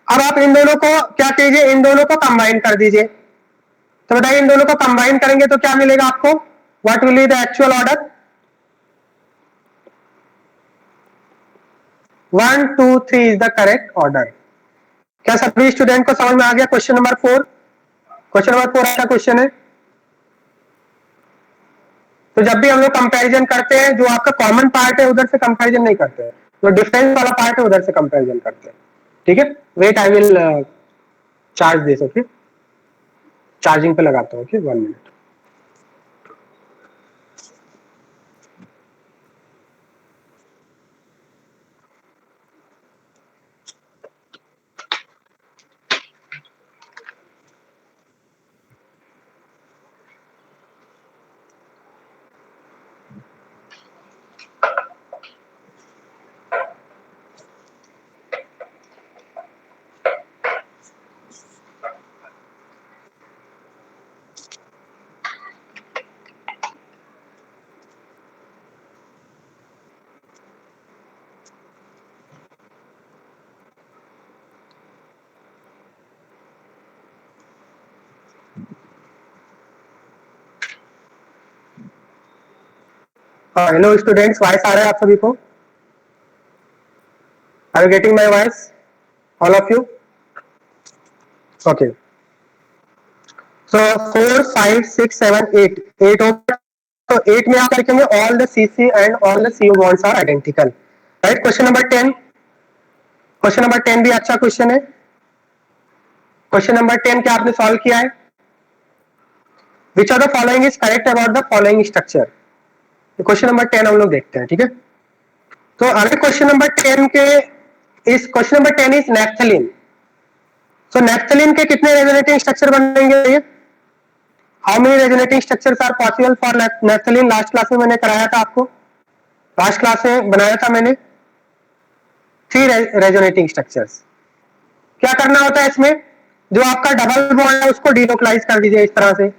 अब आप इन दोनों को क्या कीजिए, इन दोनों को कंबाइन कर दीजिए। तो बताइए इन दोनों को कंबाइन करेंगे तो क्या मिलेगा आपको, what will be the actual order? 1 2 3 is the correct order. क्या सभी स्टूडेंट को समझ में आ गया? क्वेश्चन नंबर 4, क्वेश्चन नंबर 4 ऐसा क्वेश्चन है। तो जब भी हम लोग कंपैरिजन करते हैं, जो आपका कॉमन पार्ट है उधर से कंपैरिजन नहीं करते हैं, जो डिफरेंस वाला पार्ट है उधर से कंपैरिजन करते हैं। ठीक है, wait I will charge this. Okay, charging पे लगाता हूँ। Okay, 1 minute. Hello students, voice आ रहा है आप सभी को? Are you getting my voice, all of you? Okay, so 4 5 6 7 8 8 होगा। तो 8 में आप लिखेंगे all the CC and all the CO bonds are identical. Right, question number 10, question number 10 भी अच्छा क्वेश्चन है। क्वेश्चन नंबर 10 क्या आपने सॉल्व किया है? Which are the following is correct about the following structure. Question number 10 हम लोग देखते हैं। ठीक है, तो अगर क्वेश्चन नंबर 10 के इस question number 10 is naphthalene. So naphthalene के कितने रेजोनेटिंग स्ट्रक्चर बनेंगे? How many resonating structures are possible for naphthalene? Last class में मैंने कराया था आपको, लास्ट क्लास में बनाया था मैंने 3 रेजोनेटिंग स्ट्रक्चर्स। क्या करना होता है इसमें? जो आपका डबल बॉन्ड है उसको डीलोकलाइज कर दीजिए इस तरह से।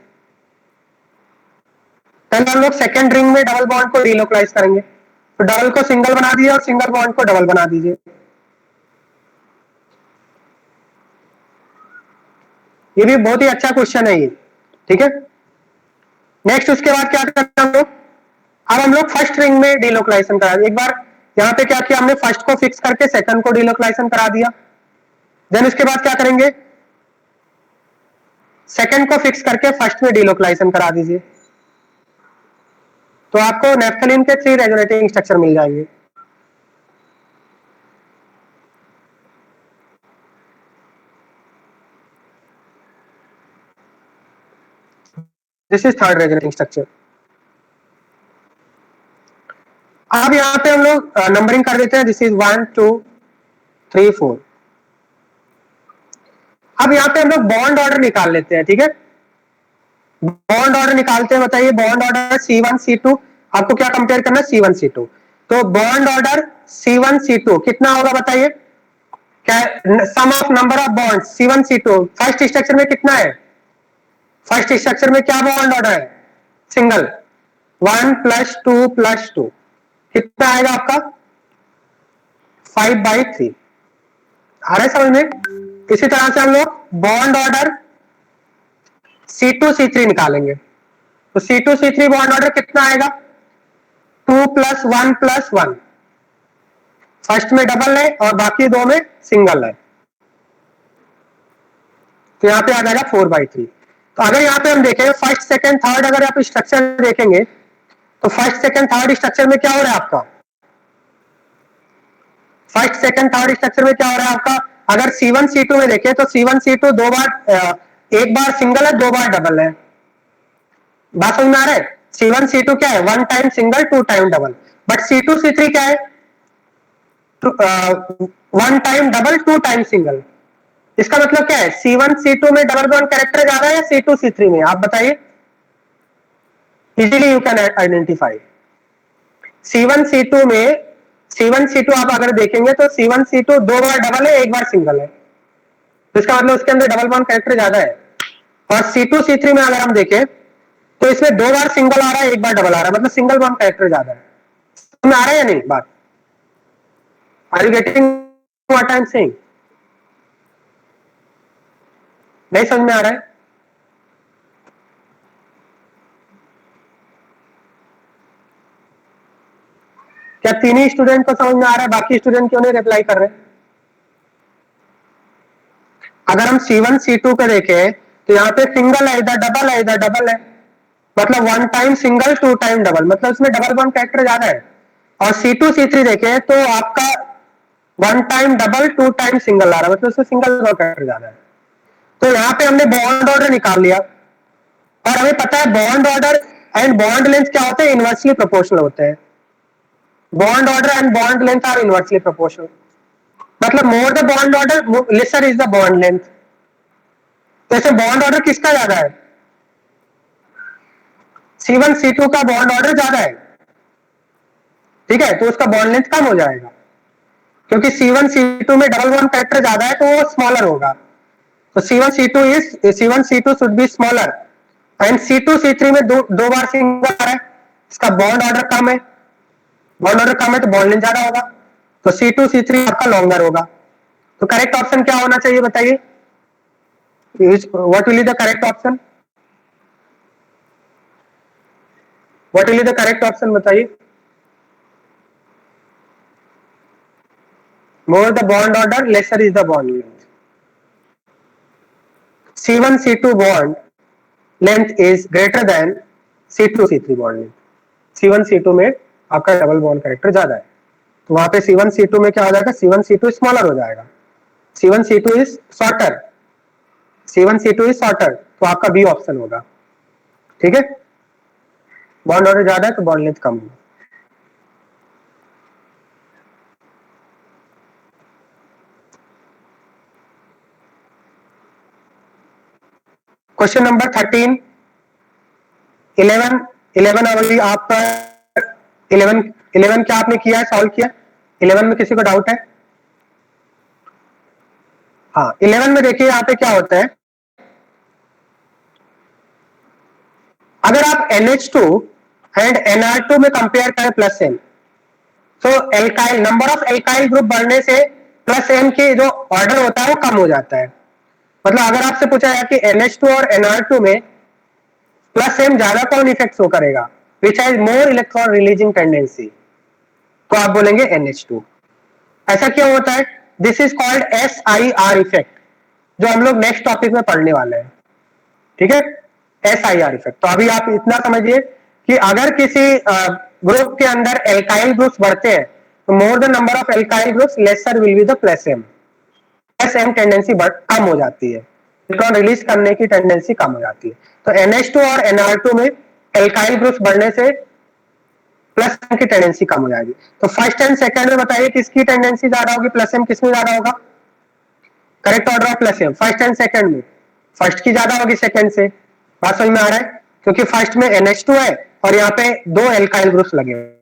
पहले हम लोग सेकेंड रिंग में डबल बॉन्ड को डीलोकलाइज करेंगे, तो डबल को सिंगल बना दीजिए और सिंगल बॉन्ड को डबल बना दीजिए। ये भी बहुत ही अच्छा क्वेश्चन है ये। ठीक है, नेक्स्ट उसके बाद क्या करते हैं हम लोग? अब हम लोग फर्स्ट रिंग में डीलोकलाइजेशन करा दिया। एक बार यहाँ पे क्या किया हमने, फर्स्ट को फिक्स करके सेकंड को डीलोकलाइजेशन करा दिया। देन उसके बाद क्या करेंगे, सेकंड को फिक्स करके फर्स्ट में डीलोकलाइजेशन करा दीजिए। तो आपको नैफ्थलीन के 3 रेजोनेटिंग स्ट्रक्चर मिल जाएंगे। This is third resonating structure. अब यहाँ पे हम लोग नंबरिंग कर देते हैं। This is 1 2 3 4। अब यहाँ पे हम लोग बॉन्ड ऑर्डर निकाल लेते हैं। ठीक है, बॉन्ड ऑर्डर निकालते हैं। बताइए बॉन्ड ऑर्डर C1 C2, आपको क्या कंपेयर करना है? C1 C2। तो बॉन्ड ऑर्डर C1 C2 कितना होगा बताइए? क्या sum of number of bond C1 C2 first structure में कितना है? फर्स्ट स्ट्रक्चर में क्या बॉन्ड ऑर्डर है? सिंगल। 1 + 2 + 2 कितना आएगा आपका? 5/3। आ रहा है समझ में? इसी तरह से हम लोग बॉन्ड ऑर्डर C2 C3 निकालेंगे। तो C2 C3 बॉन्ड ऑर्डर कितना आएगा? 2 + 1 + 1। फर्स्ट में डबल है और बाकी दो में सिंगल है, तो यहाँ पे आ जाएगा 4/3। तो अगर यहाँ पे हम देखें फर्स्ट सेकंड थर्ड, अगर आप स्ट्रक्चर देखेंगे तो फर्स्ट सेकंड थर्ड स्ट्रक्चर में क्या हो रहा है आपका? फर्स्ट सेकंड थर्ड स्ट्रक्चर में क्या हो रहा है आपका? अगर C1 C2 में देखें तो C1 C2 दो बार, एक बार सिंगल है, दो बार डबल है। बात समझ में आ रहा है? C1 C2 क्या है? 1 time single 2 time double. But C2 C3 क्या है? 1 टाइम डबल 2 टाइम सिंगल। इसका मतलब क्या है? C1 C2 में डबल बॉन्ड कैरेक्टर ज्यादा है या C2 C3 में? आप बताइए, easily you can identify. C1 C2 में C1 C2 आप अगर देखेंगे तो C1 C2 दो बार डबल है, एक बार सिंगल है, तो इसका मतलब उसके अंदर डबल बॉन्ड कैरेक्टर ज्यादा है। और C2 C3 में अगर हम देखें तो इसमें दो बार सिंगल आ रहा है, एक बार डबल आ रहा है, मतलब सिंगल बॉन्ड कैरेक्टर ज्यादा है। तुम्हें आ रहा है या नहीं बात? Are you getting what I am saying? नहीं समझ में आ रहा है? क्या तीन ही स्टूडेंट को समझ में आ रहा है, बाकी स्टूडेंट क्यों नहीं रिप्लाई कर रहे? अगर हम C1 C2 को देखें तो यहाँ पे सिंगल है, इधर डबल है, इधर डबल है, मतलब one time single two time double, मतलब इसमें डबल बॉन्ड कैरेक्टर ज्यादा है। और C2 C3 देखें तो आपका one time double two time single आ रहा है, मतलब उसमें सिंगल बॉन्ड कैरेक्टर ज्यादा है। तो यहाँ पे हमने बॉन्ड ऑर्डर निकाल लिया और हमें पता है bond order and bond length क्या होते हैं, इनवर्सली प्रोपोर्शनल होते हैं। Bond order and bond length are inversely proportional, मतलब more the bond order lesser is the bond length. तो ऐसे बॉन्ड ऑर्डर किसका ज्यादा है? C1 C2 का बॉन्ड ऑर्डर ज्यादा है, ठीक है, तो उसका बॉन्ड लेंथ कम हो जाएगा, क्योंकि C1 C2 में डबल बॉन्ड फैक्टर ज्यादा है तो वो स्मॉलर होगा। तो C1 C2 should be smaller and C2 C3 में दो बार सिंगल है, इसका बॉन्ड ऑर्डर कम है, बॉन्ड ऑर्डर कम है तो बॉन्ड लेंथ ज्यादा होगा, तो C2 C3 आपका लॉन्गर होगा। तो करेक्ट ऑप्शन क्या होना चाहिए बताइए? What will be the correct option? What will be the correct option बताइए? More the bond order, lesser is the bond length. C1 C2 bond length is greater than C2 C3 bond length. C1 C2 में आपका double bond character ज्यादा है, तो वहां पे C1 C2 में क्या हो जाएगा? C1 C2 स्मॉलर हो जाएगा, C1 C2 is shorter, C1 C2 is shorter, तो आपका बी ऑप्शन होगा, ठीक है। बॉन्ड ऑर्डर ज्यादा है तो बॉन्ड लेंथ कम होगा। क्वेश्चन नंबर 13, 11 11 अभी आपका 11 क्या आपने किया है, सॉल्व किया? 11 में किसी को डाउट है? हाँ, 11 में देखिए यहाँ पे क्या होता है, अगर आप NH2 एंड Nr2 में कंपेयर करें प्लस एम, तो alkyl number of alkyl group बढ़ने से प्लस एम की जो ऑर्डर होता है वो कम हो जाता है। मतलब अगर आपसे पूछा जाए कि NH2 और Nr2 में प्लस एम ज्यादा कौन इफेक्ट शो करेगा, which has more electron releasing tendency, तो आप बोलेंगे NH2। ऐसा क्यों होता है? This is called SIR effect, जो हम लोग नेक्स्ट टॉपिक में पढ़ने वाले हैं, ठीक है। SIR effect. तो अभी आप इतना समझिए कि अगर किसी ग्रुप के अंदर एल्काइल ग्रुप्स बढ़ते हैं तो more the number of alkyl groups lesser will be the plus M, plus M tendency कम हो जाती है, इलेक्ट्रॉन रिलीज करने की टेंडेंसी कम हो जाती है। तो NH2 और Nr2 में एल्काइल ग्रुप्स बढ़ने से प्लस एम की टेंडेंसी कम हो जाएगी। तो फर्स्ट एंड सेकंड में बताइए किसकी टेंडेंसी ज्यादा होगी, प्लस एम किसमें ज्यादा होगा? Correct order of plus M first and second में, फर्स्ट की ज्यादा होगी सेकंड से। बात समझ में आ रहा है? क्योंकि फर्स्ट में NH2 है और यहाँ पे दो एल्काइल ग्रुप्स लगे हुए हैं।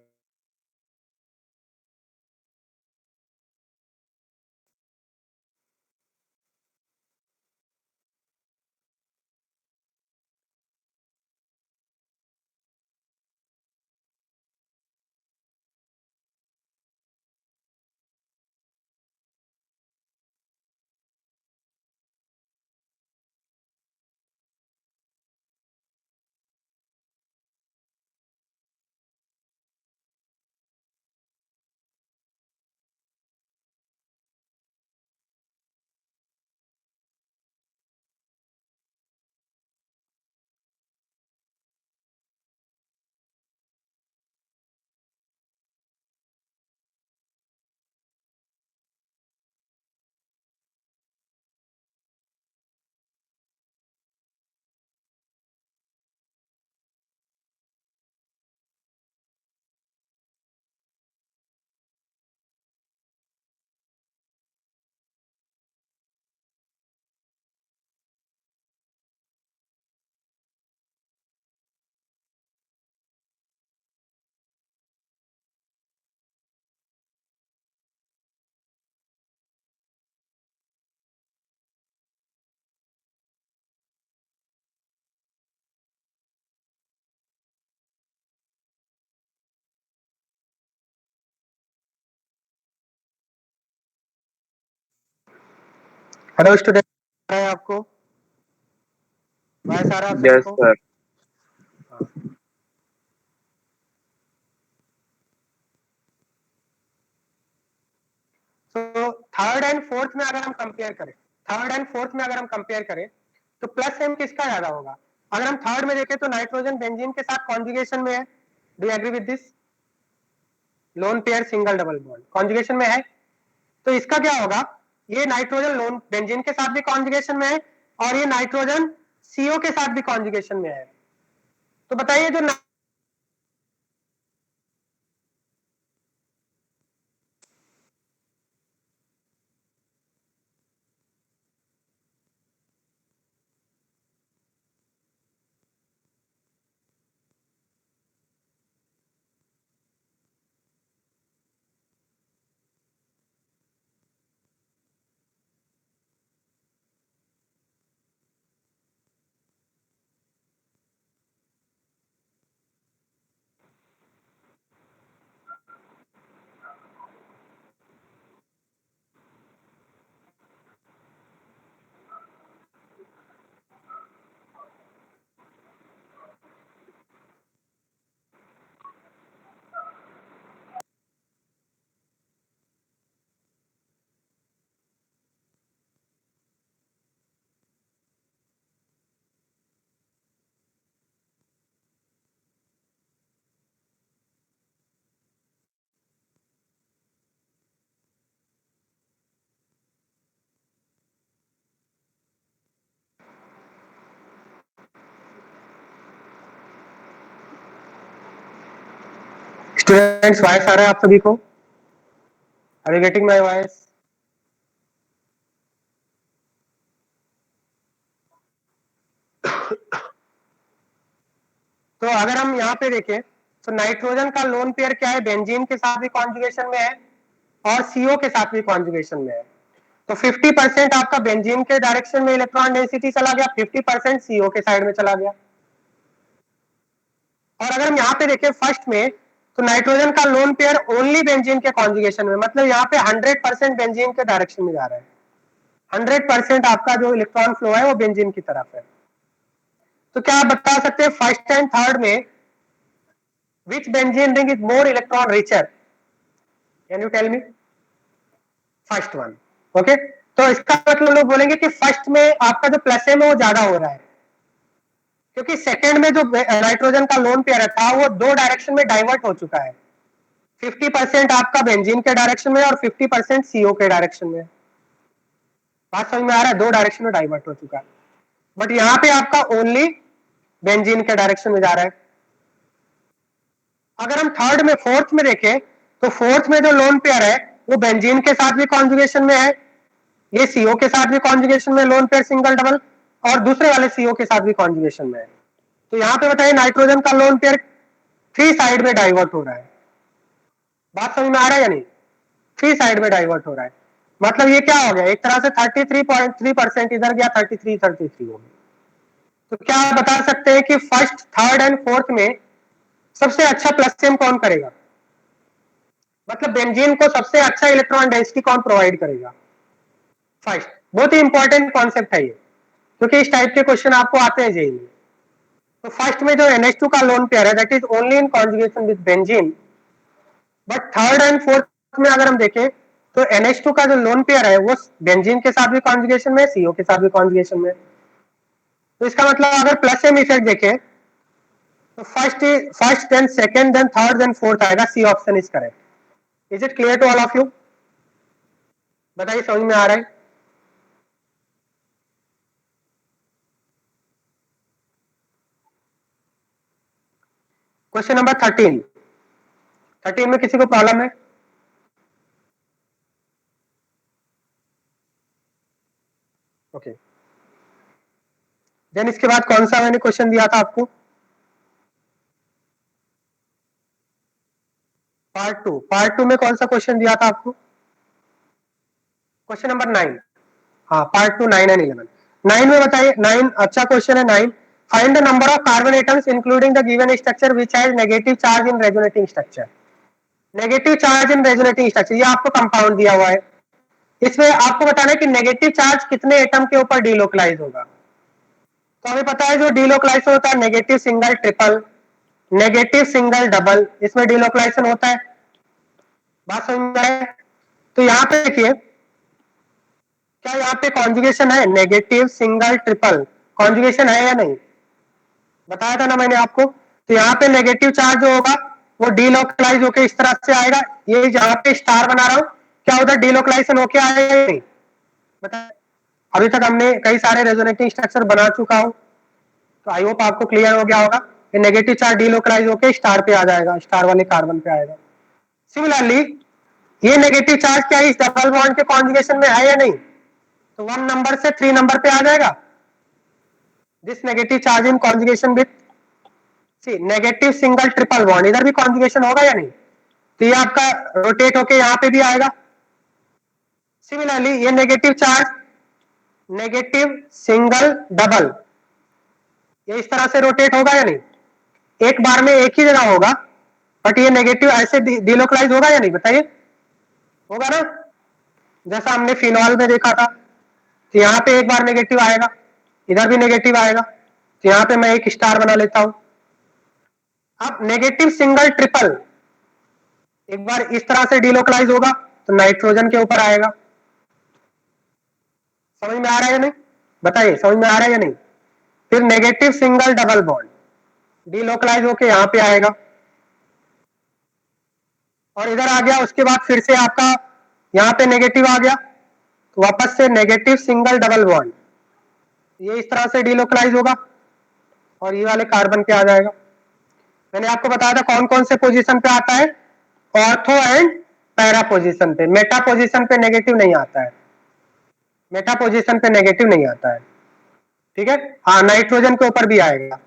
हेलो स्टूडेंट, है आपको वॉइस आ रहा है आप सभी Yes, को? sir. तो थर्ड एंड फोर्थ में अगर हम कंपेयर करें तो प्लस एम किसका ज्यादा होगा? अगर हम थर्ड में देखें तो नाइट्रोजन बेंजीन के साथ कॉन्जुगेशन में है। Do you agree with this? Lone pair single double bond conjugation में है, तो इसका क्या होगा? ये नाइट्रोजन लोन बेंजीन के साथ भी कॉन्जुगेशन में है और ये नाइट्रोजन सीओ के साथ भी कॉन्जुगेशन में है। तो बताइए जो स्टूडेंट्स वॉइस आ रहा है आप सभी को? Are you getting my voice? तो अगर हम यहाँ पे देखें तो नाइट्रोजन का लोन पेयर क्या है? बेंजीन के साथ भी कॉन्जुगेशन में है और सीओ के साथ भी कॉन्जुगेशन में है। तो 50% आपका बेंजीन के डायरेक्शन में इलेक्ट्रॉन डेंसिटी चला गया, 50% सीओ के साइड में चला गया। और अगर हम यहाँ पे देखें फर्स्ट में तो नाइट्रोजन का लोन पेयर ओनली बेंजीन के कॉन्जुगेशन में, मतलब यहाँ पे 100% बेंजीन के डायरेक्शन में जा रहा है। 100% आपका जो इलेक्ट्रॉन फ्लो है वो बेंजीन की तरफ है। तो क्या आप बता सकते हैं फर्स्ट एंड थर्ड में which benzene ring is more electron richer? Can you tell me? First one. Okay, तो इसका मतलब लोग बोलेंगे कि फर्स्ट में आपका जो प्लस है वो ज्यादा हो रहा है, क्योंकि सेकंड में जो नाइट्रोजन का लोन पेयर था वो दो डायरेक्शन में डाइवर्ट हो चुका है। 50% आपका बेंजीन के डायरेक्शन में और 50% सीओ के डायरेक्शन में। बात समझ में आ रहा है? दो डायरेक्शन में डाइवर्ट हो चुका है, बट यहाँ पे आपका ओनली बेंजीन के डायरेक्शन में जा रहा है। अगर हम थर्ड में फोर्थ में देखें तो फोर्थ में जो लोन पेयर है वो बेंजीन के साथ भी कॉन्जुगेशन में है, ये सीओ के साथ भी कॉन्जुगेशन में लोन पेयर सिंगल डबल, और दूसरे वाले सीओ के साथ भी कॉन्जुगेशन में है। तो यहाँ पे बताइए नाइट्रोजन का लोन पेयर थ्री साइड में डाइवर्ट हो रहा है। बात समझ में आ रहा है या नहीं? थ्री साइड में डाइवर्ट हो रहा है, मतलब ये क्या हो गया? एक तरह से 33.3% इधर गया, 33 हो गया। तो क्या आप बता सकते हैं कि फर्स्ट थर्ड एंड फोर्थ में सबसे अच्छा प्लस एम कौन करेगा? मतलब बेंजीन को सबसे अच्छा इलेक्ट्रॉन डेंसिटी कौन प्रोवाइड करेगा? फर्स्ट। बहुत ही इंपॉर्टेंट कॉन्सेप्ट है ये, क्योंकि इस टाइप के क्वेश्चन आपको आते हैं जेई में। तो फर्स्ट में जो NH2 का लोन पेयर है that is only in conjugation with benzene, but third and fourth में अगर हम देखें तो NH2 का जो लोन पेयर है वो बेंजीन के साथ भी कॉन्जुगेशन में, सीओ के साथ भी कॉन्जुगेशन में। तो इसका मतलब अगर प्लस एम इफेक्ट देखें तो first then second then third then fourth आएगा। See option is correct. Is it clear to all of you? बताइए समझ में आ रहा है? क्वेश्चन नंबर 13 में किसी को प्रॉब्लम है? ओके, देन इसके बाद कौन सा मैंने क्वेश्चन दिया था आपको? पार्ट टू में कौन सा क्वेश्चन दिया था आपको? Question number 9। हाँ, पार्ट 2 9 एंड 11। 9 में बताइए। 9 अच्छा क्वेश्चन है। 9, find the number of carbon atoms including the given structure which has negative charge in resonating structure. Negative charge in resonating structure, ये आपको कंपाउंड दिया हुआ है। इसमें आपको बताना है कि नेगेटिव चार्ज कितने एटम के ऊपर डीलोकलाइज होगा। तो हमें पता है जो डीलोकलाइजेशन होता है negative single triple, negative single double, इसमें डीलोकलाइजेशन होता है। बात समझ में आए? तो यहाँ पे देखिए क्या यहाँ पे कॉन्जुगेशन है, नेगेटिव सिंगल ट्रिपल कॉन्जुगेशन है या नहीं, बताया था ना मैंने आपको। तो यहाँ पे नेगेटिव चार्ज जो होगा वो डीलोकलाइज होके इस तरह से आएगा, ये जहाँ पे स्टार बना रहा हूं क्या उधर डीलोकलाइजेशन होके आएगा या नहीं, बताया। अभी तक हमने कई सारे रेजोनेटिंग स्ट्रक्चर बना चुका हूं, तो आई होप आपको क्लियर हो गया होगा कि नेगेटिव चार्ज डीलोकलाइज होके स्टार पे आ जाएगा, स्टार वाले कार्बन पे आएगा। सिमिलरली ये नेगेटिव चार्ज क्या इस डबल बॉन्ड के कॉन्जुगेशन में है या नहीं, तो 1 नंबर से 3 नंबर पे आ जाएगा। This negative charge in conjugation with negative single triple bond, इधर भी कॉन्जुगेशन होगा या नहीं, तो ये आपका रोटेट होके यहाँ पे भी आएगा। सिमिलरली ये negative charge negative single double, ये इस तरह से रोटेट होगा या नहीं, एक बार में एक ही जगह होगा, बट ये नेगेटिव ऐसे डीलोकलाइज होगा या नहीं, बताइए होगा ना। जैसा हमने फिनॉल में देखा था, तो यहाँ पे एक बार नेगेटिव आएगा, इधर भी नेगेटिव आएगा, तो यहाँ पे मैं एक स्टार बना लेता हूं। अब नेगेटिव सिंगल ट्रिपल एक बार इस तरह से डीलोकलाइज होगा तो नाइट्रोजन के ऊपर आएगा। समझ में आ रहा है या नहीं, बताइए समझ में आ रहा है या नहीं। फिर negative single double bond delocalize होके यहाँ पे आएगा और इधर आ गया, उसके बाद फिर से आपका यहाँ पे नेगेटिव आ गया, तो वापस से नेगेटिव सिंगल डबल बॉन्ड ये इस तरह से डीलोकलाइज होगा और ये वाले कार्बन पे आ जाएगा। मैंने आपको बताया था कौन कौन से पोजीशन पे आता है, ऑर्थो एंड पैरा पोजीशन पे, मेटा पोजीशन पे नेगेटिव नहीं आता है, मेटा पोजीशन पे नेगेटिव नहीं आता है, ठीक है। हाँ नाइट्रोजन के ऊपर भी आएगा,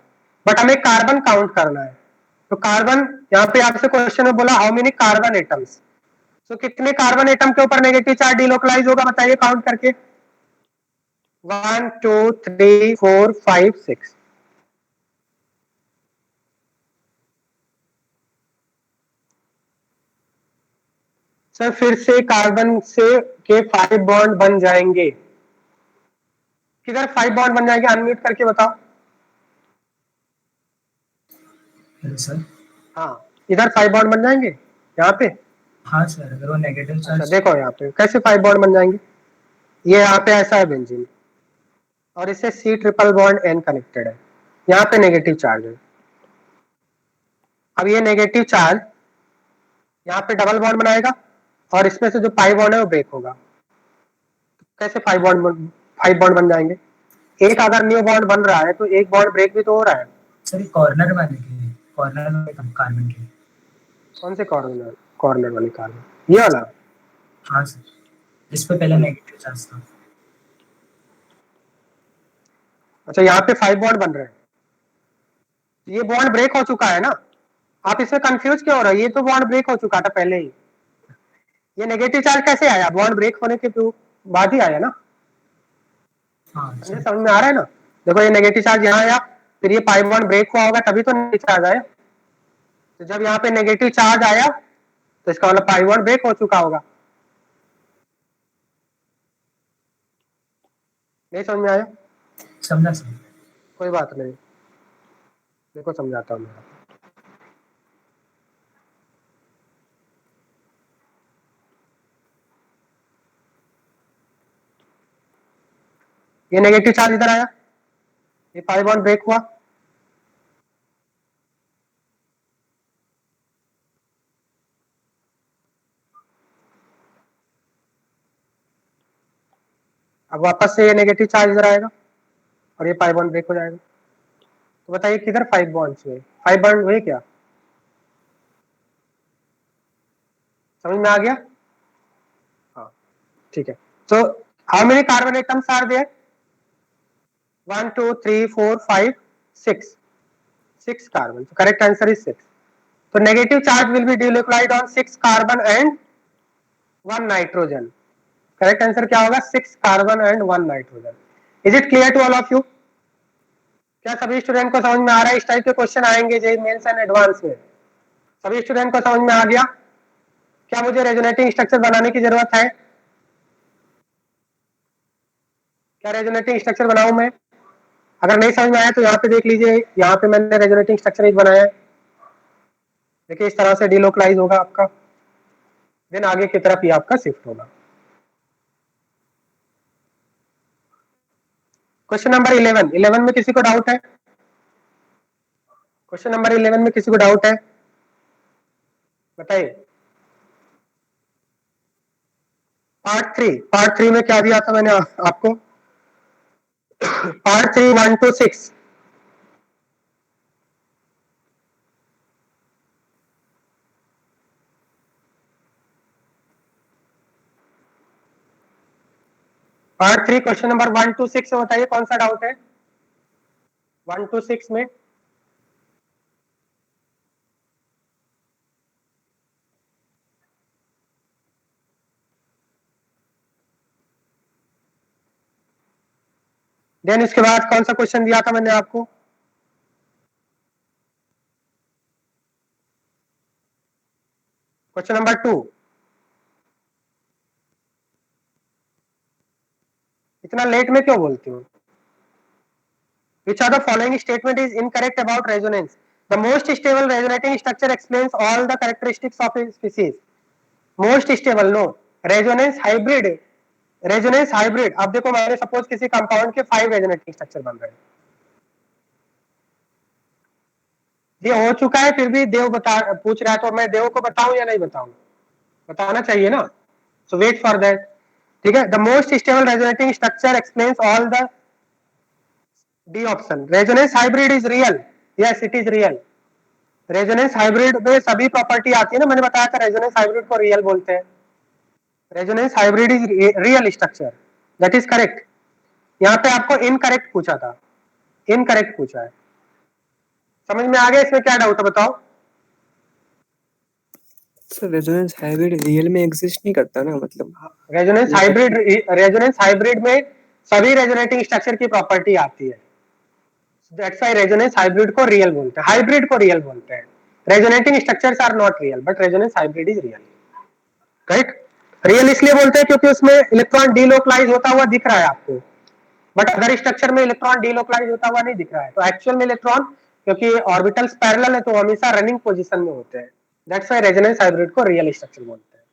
बट हमें कार्बन काउंट करना है। तो कार्बन यहाँ पे आपसे क्वेश्चन में बोला हाउ मेनी कार्बन एटम्स, तो कितने कार्बन एटम के ऊपर नेगेटिव चार्ज डीलोकलाइज होगा, बताइए काउंट करके। 1 2 3 4 5 6। सर फिर से कार्बन से के 5 बॉन्ड बन जाएंगे, किधर 5 बॉन्ड बन जाएंगे, अनम्यूट करके बताओ। सर हाँ इधर 5 बॉन्ड बन जाएंगे यहाँ पे। हाँ सर, अगर वो नेगेटिव चार्ज देखो यहाँ पे कैसे 5 बॉन्ड बन जाएंगे, ये यहाँ पे ऐसा है बेंजीन और इससे C triple bond N connected है, यहाँ पे नेगेटिव चार्ज है। अब ये नेगेटिव चार्ज यहाँ पे डबल बॉन्ड बनाएगा और इसमें से जो 5 बॉन्ड है वो ब्रेक होगा। कैसे 5 बॉन्ड बन जाएंगे, एक अगर न्यू बॉन्ड बन रहा है तो एक बॉन्ड ब्रेक भी तो हो रहा है। सर कॉर्नर वाले के, कॉर्नर वाले कार्बन के। कौन से कॉर्नर वाले कार्बन, ये वाला। हाँ सर, इस पे पहले नेगेटिव चार्ज था। अच्छा यहाँ पे 5 बॉन्ड बन रहे हैं, ये बॉन्ड ब्रेक हो चुका है ना, आप इसमें कंफ्यूज क्यों हो रहे हो, ये तो बॉन्ड ब्रेक हो चुका था पहले ही। ये नेगेटिव चार्ज कैसे आया, बॉन्ड ब्रेक होने के बाद ही आया ना। हाँ सर, समझ में आ रहा है ना। देखो ये नेगेटिव चार्ज यहाँ आया, फिर ये 5 बॉन्ड ब्रेक हुआ होगा तभी तो नेगेटिव चार्ज आया। तो जब यहाँ पे नेगेटिव चार्ज आया तो इसका मतलब 5 बॉन्ड ब्रेक हो चुका होगा। नहीं समझ में आया, समझा सर। कोई बात नहीं, देखो समझाता हूँ मैं। ये नेगेटिव चार्ज इधर आया, ये 5 बॉन्ड ब्रेक हुआ, अब वापस से ये नेगेटिव चार्ज इधर आएगा और ये 5 बॉन्ड ब्रेक हो जाएगा। तो बताइए किधर 5 बॉन्ड्स हुए, 5 बॉन्ड हुए क्या, समझ में आ गया। हाँ ठीक है, तो how many carbon atoms are there, 1 2 3 4 5 6 carbon, correct answer is 6। तो negative charge will be delocalized on 6 carbon and 1 nitrogen. Correct answer क्या होगा, 6 carbon and 1 nitrogen. Is it clear to all of you, क्या सभी student को समझ में आ रहा है। इस टाइप के क्वेश्चन आएंगे जेईई मेंस एंड एडवांस में, सभी स्टूडेंट को समझ में आ गया। क्या मुझे रेजोनेटिंग स्ट्रक्चर बनाने की जरूरत है, क्या रेजोनेटिंग स्ट्रक्चर बनाऊं मैं? अगर नहीं समझ में आया तो यहाँ पे देख लीजिए, यहाँ पे मैंने रेजोनेटिंग स्ट्रक्चर एक बनाया है। देखिए इस तरह से डिलोकलाइज होगा आपका, देन आगे की तरफ ये आपका शिफ्ट होगा। क्वेश्चन नंबर 11 में किसी को डाउट है? क्वेश्चन नंबर 11 में किसी को डाउट है? बताइए। पार्ट थ्री में क्या दिया था मैंने आपको? Part 3 1 to 6। Part 3 question number 1 to 6 बताइए कौन सा डाउट है 1 to 6 में? देन इसके बाद कौन सा क्वेश्चन दिया था मैंने आपको? Question number 2। इतना लेट में क्यों बोलती हूँ? Which are the following statement is incorrect about resonance? The most stable resonating structure explains all the characteristics of a species. Most stable, no. Resonance hybrid, अब देखो मैंने सपोज किसी कंपाउंड के 5 रेजोनेटिंग स्ट्रक्चर बन रहे हैं, ये हो चुका है, फिर भी देव पूछ रहा है, तो मैं देव को बताऊं या नहीं बताऊं? बताना चाहिए ना, सो वेट फॉर दैट। ठीक है, the most stable resonating structure explains all the D option. Resonance hybrid is real, yes it is real. Resonance hybrid में सभी प्रॉपर्टी आती है ना, मैंने बताया था रेजोनेंस हाइब्रिड को रियल बोलते हैं। Resonance hybrid is real structure, that is correct. यहाँ पे आपको इनकरेक्ट पूछा था, इनकरेक्ट पूछा है। समझ में आ गया? इसमें क्या डाउट है बताओ? सर रेजोनेंस हाइब्रिड रियल में एग्जिस्ट नहीं करता ना, मतलब रेजोनेंस हाइब्रिड में सभी रेजोनेटिंग स्ट्रक्चर की प्रॉपर्टी आती है, दैट्स व्हाई रेजोनेंस हाइब्रिड को रियल बोलते हैं, हाइब्रिड को रियल बोलते हैं। Resonating structures are not real but resonance hybrid is real, right? Real इसलिए बोलते हैं क्योंकि उसमें इलेक्ट्रॉन डीलोकलाइज होता हुआ दिख रहा है आपको, बट अदर स्ट्रक्चर में इलेक्ट्रॉन डीलोकलाइज होता हुआ नहीं दिख रहा है। तो एक्चुअल में इलेक्ट्रॉन, क्योंकि ऑर्बिटल्स पैरेलल है तो हमेशा रनिंग पोजीशन में होते हैं, दैट्स व्हाई रेजोनेंस हाइब्रिड को रियल स्ट्रक्चर बोलते हैं,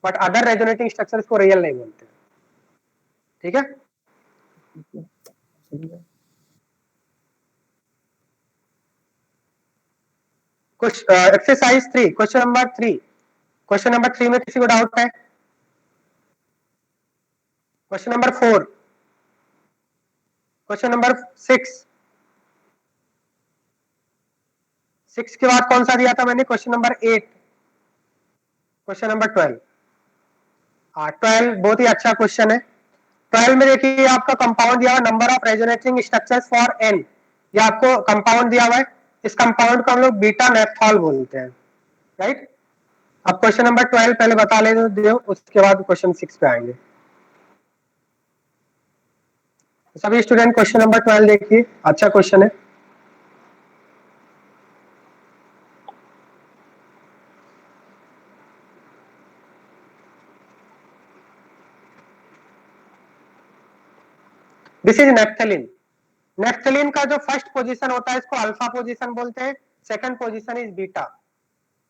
बट अदर रेजोनेटिंग स्ट्रक्चर्स को रियल नहीं बोलते। ठीक है, कुछ exercise 3 question number 3, question number 3 में किसी को डाउट है? क्वेश्चन नंबर 4, क्वेश्चन नंबर 6 के बाद कौन सा दिया था मैंने? Question number 8, question number 12। 12 बहुत ही अच्छा क्वेश्चन है। 12 में देखिए आपका कंपाउंड दिया हुआ, number of resonating structures for n, ये आपको कंपाउंड दिया हुआ है, इस कंपाउंड को हम लोग बीटा नेप्थॉल बोलते हैं, राइट? अब क्वेश्चन नंबर 12 पहले बता ले दो, उसके बाद क्वेश्चन 6 पे आएंगे। सभी स्टूडेंट क्वेश्चन नंबर 12 देखिए, अच्छा क्वेश्चन है। This is naphthalene. नेप्थलीन का जो फर्स्ट पोजीशन होता है इसको अल्फा पोजीशन बोलते हैं, सेकंड पोजीशन इज बीटा।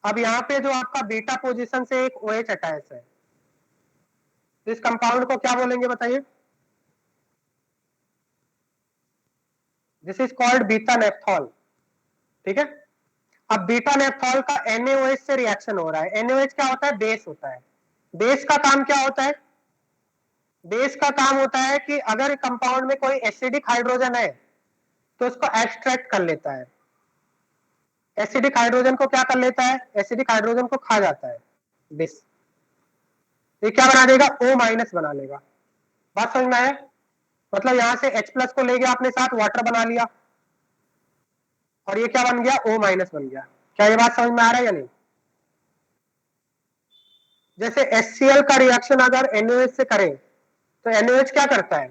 अब यहाँ पे जो आपका बीटा पोजीशन से एक OH अटैच है, तो इस कंपाउंड को क्या बोलेंगे बताइए? This is called beta नेप्थॉल। ठीक है, अब बीटा नेप्थॉल का NaOH से रिएक्शन हो रहा है। NaOH क्या होता है? बेस होता है। बेस का काम क्या होता है? बेस का काम होता है कि अगर कंपाउंड में कोई एसिडिक हाइड्रोजन है तो उसको एक्सट्रैक्ट कर लेता है। एसिडिक हाइड्रोजन को क्या कर लेता है? एसिडिक हाइड्रोजन को खा जाता है बेस। ये क्या बना देगा? O- बना लेगा। बात समझ में आया? मतलब यहां से H+ को ले गया अपने साथ, वाटर बना लिया, और ये क्या बन गया? O- बन गया। क्या ये बात समझ में आ रहा है या नहीं? जैसे HCl का रिएक्शन अगर NaOH से करें तो NaOH क्या करता है?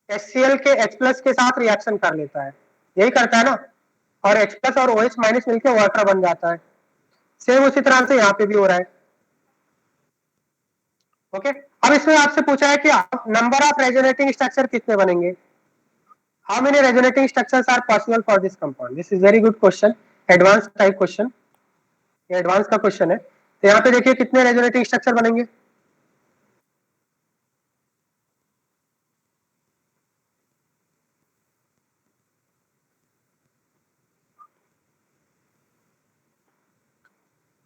HCl के H+ के साथ रिएक्शन कर लेता है, यही करता है ना, और H+ और OH- मिलकर वाटर बन जाता है। सेम उसी तरह से यहाँ पे भी हो रहा है। ओके, अब इसमें आपसे पूछा है कि नंबर ऑफ रेजोनेटिंग स्ट्रक्चर कितने बनेंगे, how many resonating structures are possible for this compound. This is very good question, advance type question, ये एडवांस का क्वेश्चन है। तो यहाँ पे देखिए कितने रेजोनेटिंग स्ट्रक्चर बनेंगे,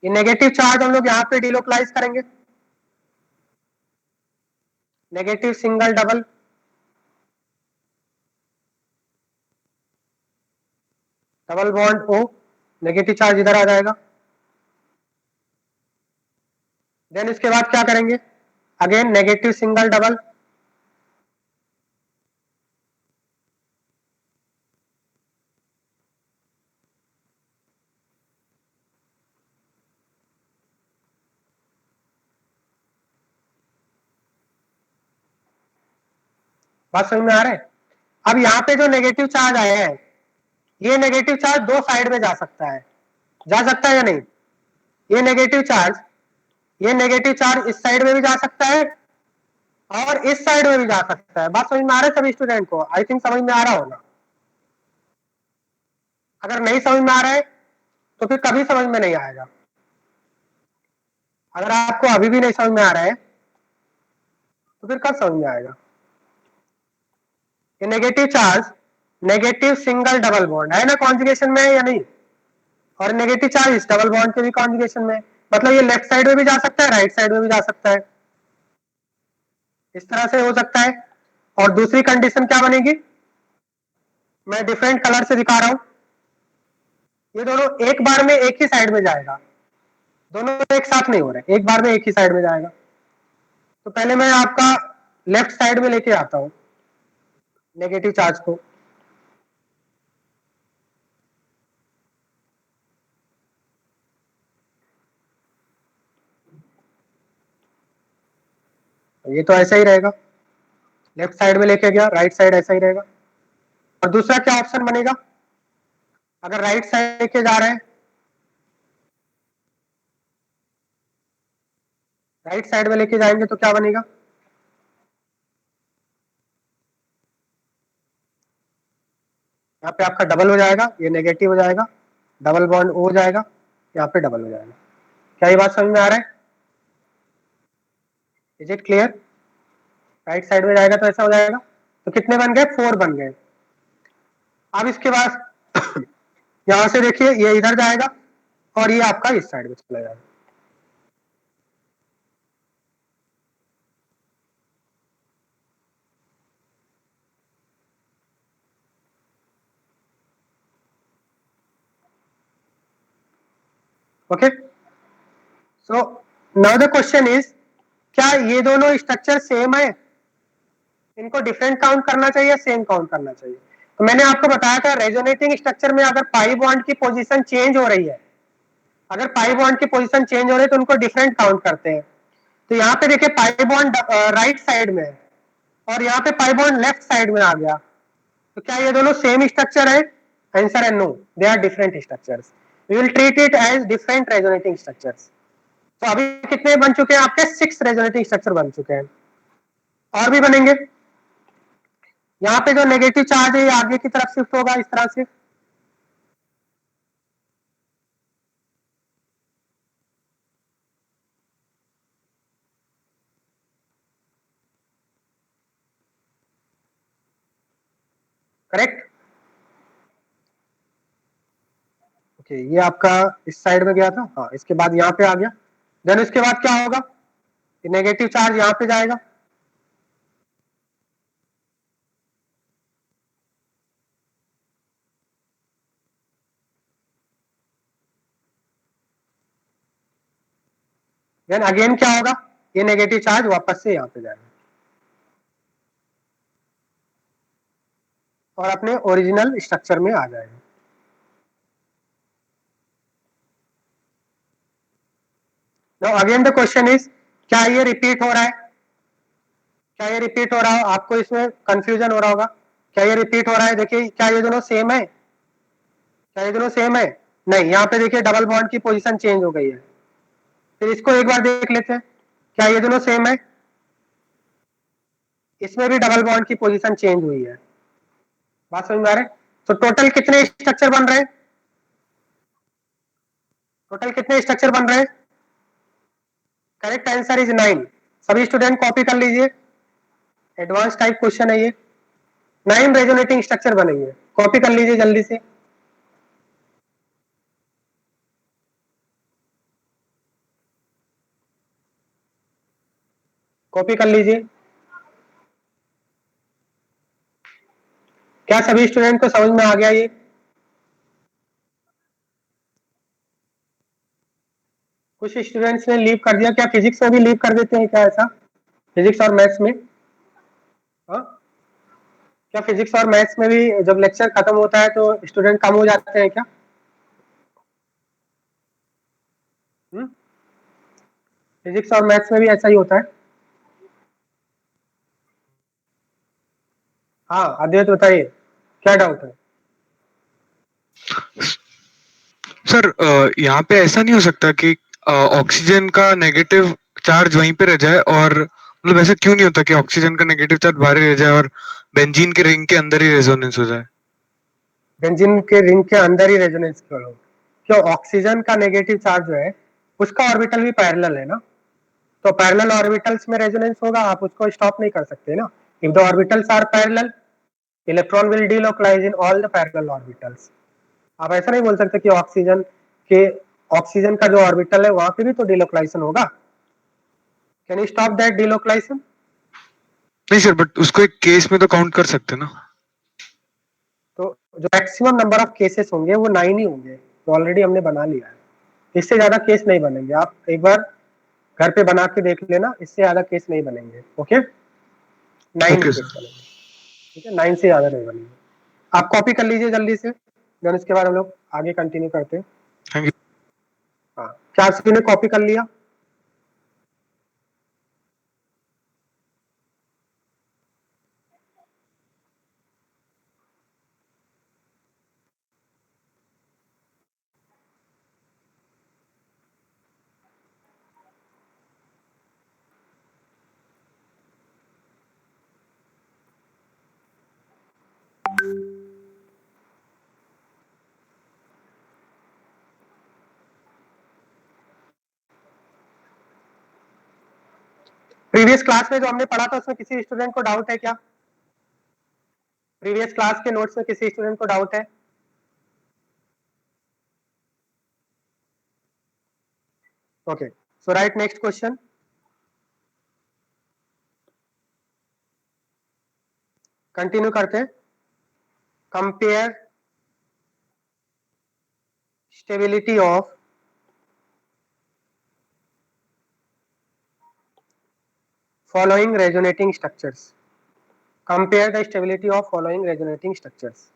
ये नेगेटिव चार्ज हम लोग यहाँ पे डिलोकलाइज करेंगे, negative single double, double bond O, negative charge इधर आ जाएगा। देन इसके बाद क्या करेंगे, अगेन नेगेटिव सिंगल डबल, बात समझ में आ रहा है। अब यहाँ पे जो नेगेटिव चार्ज आए हैं, ये नेगेटिव चार्ज दो साइड में जा सकता है, जा सकता है या नहीं, ये नेगेटिव चार्ज इस साइड में भी जा सकता है और इस साइड में भी जा सकता है। बात समझ में आ रहा है सभी स्टूडेंट को, आई थिंक समझ में आ रहा होगा। अगर नहीं समझ में आ रहा है तो फिर कभी समझ में नहीं आएगा। अगर आपको अभी भी नहीं समझ में आ रहा है तो फिर कब समझ में आएगा। ये negative charge, negative single double bond है ना, कॉन्जुगेशन में है या नहीं, और नेगेटिव चार्ज इस डबल बॉन्ड के भी कॉन्जुगेशन में, मतलब ये लेफ्ट साइड में भी जा सकता है, राइट साइड में भी जा सकता है, इस तरह से हो सकता है। और दूसरी कंडीशन क्या बनेगी, मैं डिफरेंट कलर से दिखा रहा हूं, ये दोनों एक बार में एक ही साइड में जाएगा, दोनों एक साथ नहीं हो रहे, एक बार में एक ही साइड में जाएगा। तो पहले मैं आपका लेफ्ट साइड में लेके आता हूं नेगेटिव चार्ज को, ये तो ऐसा ही रहेगा, लेफ्ट साइड में लेके गया, राइट साइड ऐसा ही रहेगा। और दूसरा क्या ऑप्शन बनेगा, अगर राइट साइड लेके जा रहे हैं, राइट साइड में लेके जाएंगे तो क्या बनेगा, यहाँ पे आपका डबल हो जाएगा, ये नेगेटिव हो जाएगा, डबल बॉन्ड हो जाएगा, यहाँ पे डबल हो जाएगा। क्या ये बात समझ में आ रहा है, is it clear. Right side में जाएगा तो ऐसा हो जाएगा। तो कितने बन गए, 4 बन गए। अब इसके बाद यहां से देखिए ये इधर जाएगा और ये आपका इस साइड में चला जाएगा। Okay, so now the question is, क्या ये दोनों स्ट्रक्चर सेम है, इनको डिफरेंट काउंट करना चाहिए, सेम काउंट करना चाहिए। तो मैंने आपको बताया था रेजोनेटिंग स्ट्रक्चर में अगर पाई बॉन्ड की पोजीशन चेंज हो रही है, अगर पाई बॉन्ड की पोजीशन चेंज हो रही है तो उनको डिफरेंट काउंट करते हैं। तो यहाँ पे देखिए पाई बॉन्ड राइट साइड में है और यहाँ पे पाई बॉन्ड लेफ्ट साइड में आ गया, तो क्या ये दोनों सेम स्ट्रक्चर है, आंसर है no, they are different structures, we will treat it as different resonating structures. तो अभी कितने बन चुके हैं आपके, 6 रेजोनेटिंग स्ट्रक्चर बन चुके हैं, और भी बनेंगे। यहाँ पे जो नेगेटिव चार्ज है ये आगे की तरफ शिफ्ट होगा इस तरह से, करेक्ट। ओके, ये आपका इस साइड में गया था, हाँ, इसके बाद यहाँ पे आ गया। देन इसके बाद क्या होगा, नेगेटिव चार्ज यहाँ पे जाएगा, देन अगेन क्या होगा, ये नेगेटिव चार्ज वापस से यहाँ पे जाएगा और अपने ओरिजिनल स्ट्रक्चर में आ जाएगा। Now again the question is, क्या ये रिपीट हो रहा है, क्या ये रिपीट हो रहा है, आपको इसमें कंफ्यूजन हो रहा होगा, क्या ये रिपीट हो रहा है। देखिए क्या ये दोनों सेम है, क्या ये दोनों सेम है, नहीं, यहाँ पे देखिए डबल बॉन्ड की पोजीशन चेंज हो गई है। फिर इसको एक बार देख लेते हैं, क्या ये दोनों सेम है, इसमें भी डबल बॉन्ड की पोजीशन चेंज हुई है। बात समझ में आ रहा है? तो टोटल कितने स्ट्रक्चर बन रहे हैं? टोटल कितने स्ट्रक्चर बन रहे हैं? Correct answer is 9। सभी स्टूडेंट कॉपी कर लीजिए, एडवांस टाइप क्वेश्चन है ये। 9 रेजोनेटिंग स्ट्रक्चर बनेंगे, कॉपी कर लीजिए जल्दी से। कॉपी कर लीजिए। क्या सभी स्टूडेंट को समझ में आ गया ये? कुछ स्टूडेंट्स ने लीव कर दिया, क्या फिजिक्स में भी लीव कर देते हैं क्या ऐसा? फिजिक्स और मैथ्स में? हाँ, क्या फिजिक्स और मैथ्स में भी जब लेक्चर खत्म होता है तो स्टूडेंट कम हो जाते हैं क्या? फिजिक्स और मैथ्स में भी ऐसा ही होता है? हाँ अद्वैत बताइए, क्या डाउट है? सर यहाँ पे ऐसा नहीं हो सकता कि ऑक्सीजन का नेगेटिव चार्ज वहीं पे रह जाए, और मतलब ऐसा क्यों नहीं होता कि ऑक्सीजन का नेगेटिव चार्ज बाहर ही रह जाए और बेंजीन के रिंग के अंदर ही रेजोनेंस हो जाए? बेंजीन के रिंग के अंदर ही रेजोनेंस क्यों हो? क्यों? ऑक्सीजन का नेगेटिव चार्ज जो है उसका ऑर्बिटल भी पैरेलल है ना, तो पैरेलल ऑर्बिटल्स में रेजोनेंस होगा, आप उसको स्टॉप नहीं कर सकते ना। If the orbitals are parallel, electron will delocalize in all the parallel orbitals. आप ऐसा नहीं बोल सकते कि के ऑक्सीजन का जो ऑर्बिटल है वहां पे भी तो डिलोकलाइजेशन होगा। Can you stop that delocalisation? नहीं सर, बट उसको एक केस में तो काउंट कर सकते ना। तो जो मैक्सिमम नंबर ऑफ केसेस होंगे वो 9 ही होंगे, तो ऑलरेडी हमने बना लिया है, इससे ज्यादा केस नहीं बनेंगे। आप एक बार घर पे बना के देख लेना, इससे ज्यादा केस नहीं बनेंगे। Okay, 9 okay case sir. बनेंगे, ठीक है, 9 से ज्यादा नहीं बनेंगे। आप कॉपी कर लीजिए जल्दी से, देन इसके बाद हम लोग आगे कंटिन्यू करते हैं। Thank you. हाँ, क्या आप सभी ने कॉपी कर लिया? प्रीवियस क्लास में जो हमने पढ़ा था उसमें किसी स्टूडेंट को डाउट है क्या? प्रीवियस क्लास के नोट्स में किसी स्टूडेंट को डाउट है? ओके, सो राइट नेक्स्ट क्वेश्चन। कंटिन्यू करते हैं। Compare stability of following resonating structures. Compare the stability of following resonating structures.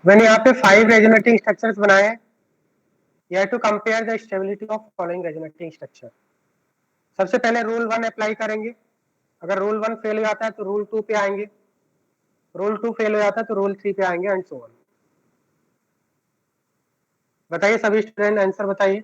मैंने यहाँ पे 5 रेजोनेटिंग स्ट्रक्चर्स बनाए हैं। You have to compare the stability of following resonating structure. सबसे पहले रूल 1 अप्लाई करेंगे, अगर रूल 1 फेल हो जाता है तो रूल 2 पे आएंगे, रूल 2 फेल हो जाता है तो रूल 3 पे आएंगे, एंड सो ऑन। बताइए सभी स्टूडेंट, आंसर बताइए।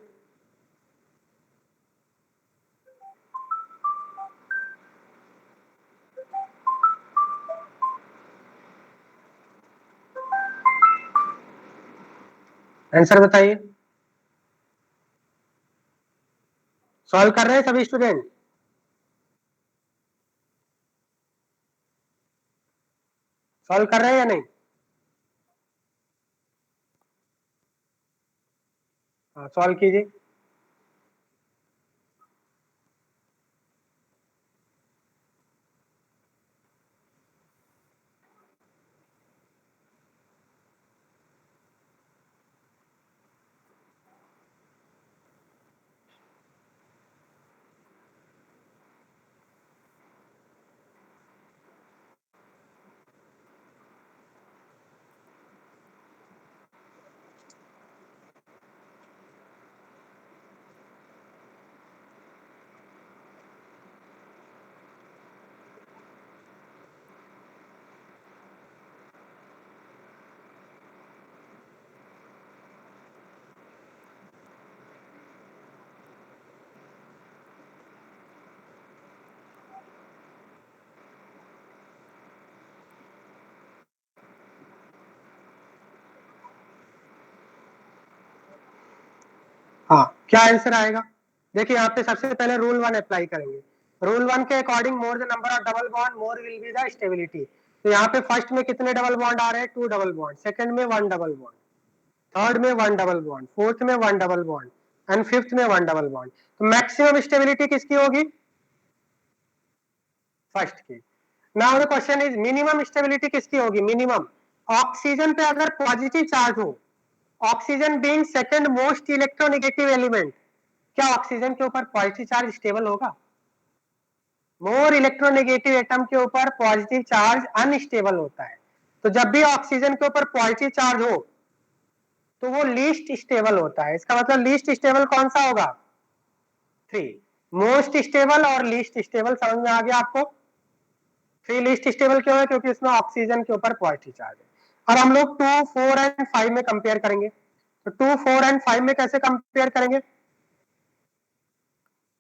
आंसर बताइए। सॉल्व कर रहे हैं सभी स्टूडेंट? सॉल्व कर रहे हैं या नहीं? सॉल्व कीजिए। हाँ, क्या आंसर आएगा? देखिए यहाँ पे सबसे पहले रूल 1 अप्लाई करेंगे। रूल 1 के according more the number of double bond more will be the stability. तो यहाँ पे फर्स्ट में कितने डबल बॉन्ड आ रहे हैं? 2 डबल बॉन्ड। सेकंड में 1 डबल बॉन्ड, थर्ड में 1 डबल बॉन्ड, फोर्थ में 1 डबल बॉन्ड एंड फिफ्थ में 1 डबल बॉन्ड। तो मैक्सिमम स्टेबिलिटी किसकी होगी? फर्स्ट की। Now the question is minimum stability किसकी होगी? मिनिमम ऑक्सीजन पे अगर पॉजिटिव चार्ज हो, oxygen being second most electronegative element, क्या ऑक्सीजन के ऊपर पॉजिटिव चार्ज स्टेबल होगा? मोर इलेक्ट्रोनेगेटिव एटम के ऊपर पॉजिटिव चार्ज अनस्टेबल होता है। तो जब भी ऑक्सीजन के ऊपर पॉजिटिव चार्ज हो तो वो लीस्ट स्टेबल होता है। इसका मतलब लीस्ट स्टेबल कौन सा होगा? 3। मोस्ट स्टेबल और लीस्ट स्टेबल समझ में आ गया आपको? 3 लीस्ट स्टेबल क्यों है? क्योंकि इसमें ऑक्सीजन के ऊपर पॉजिटिव चार्ज है। और हम लोग 2, 4 एंड 5 में कंपेयर करेंगे। तो 2, 4 एंड 5 में कैसे कंपेयर करेंगे?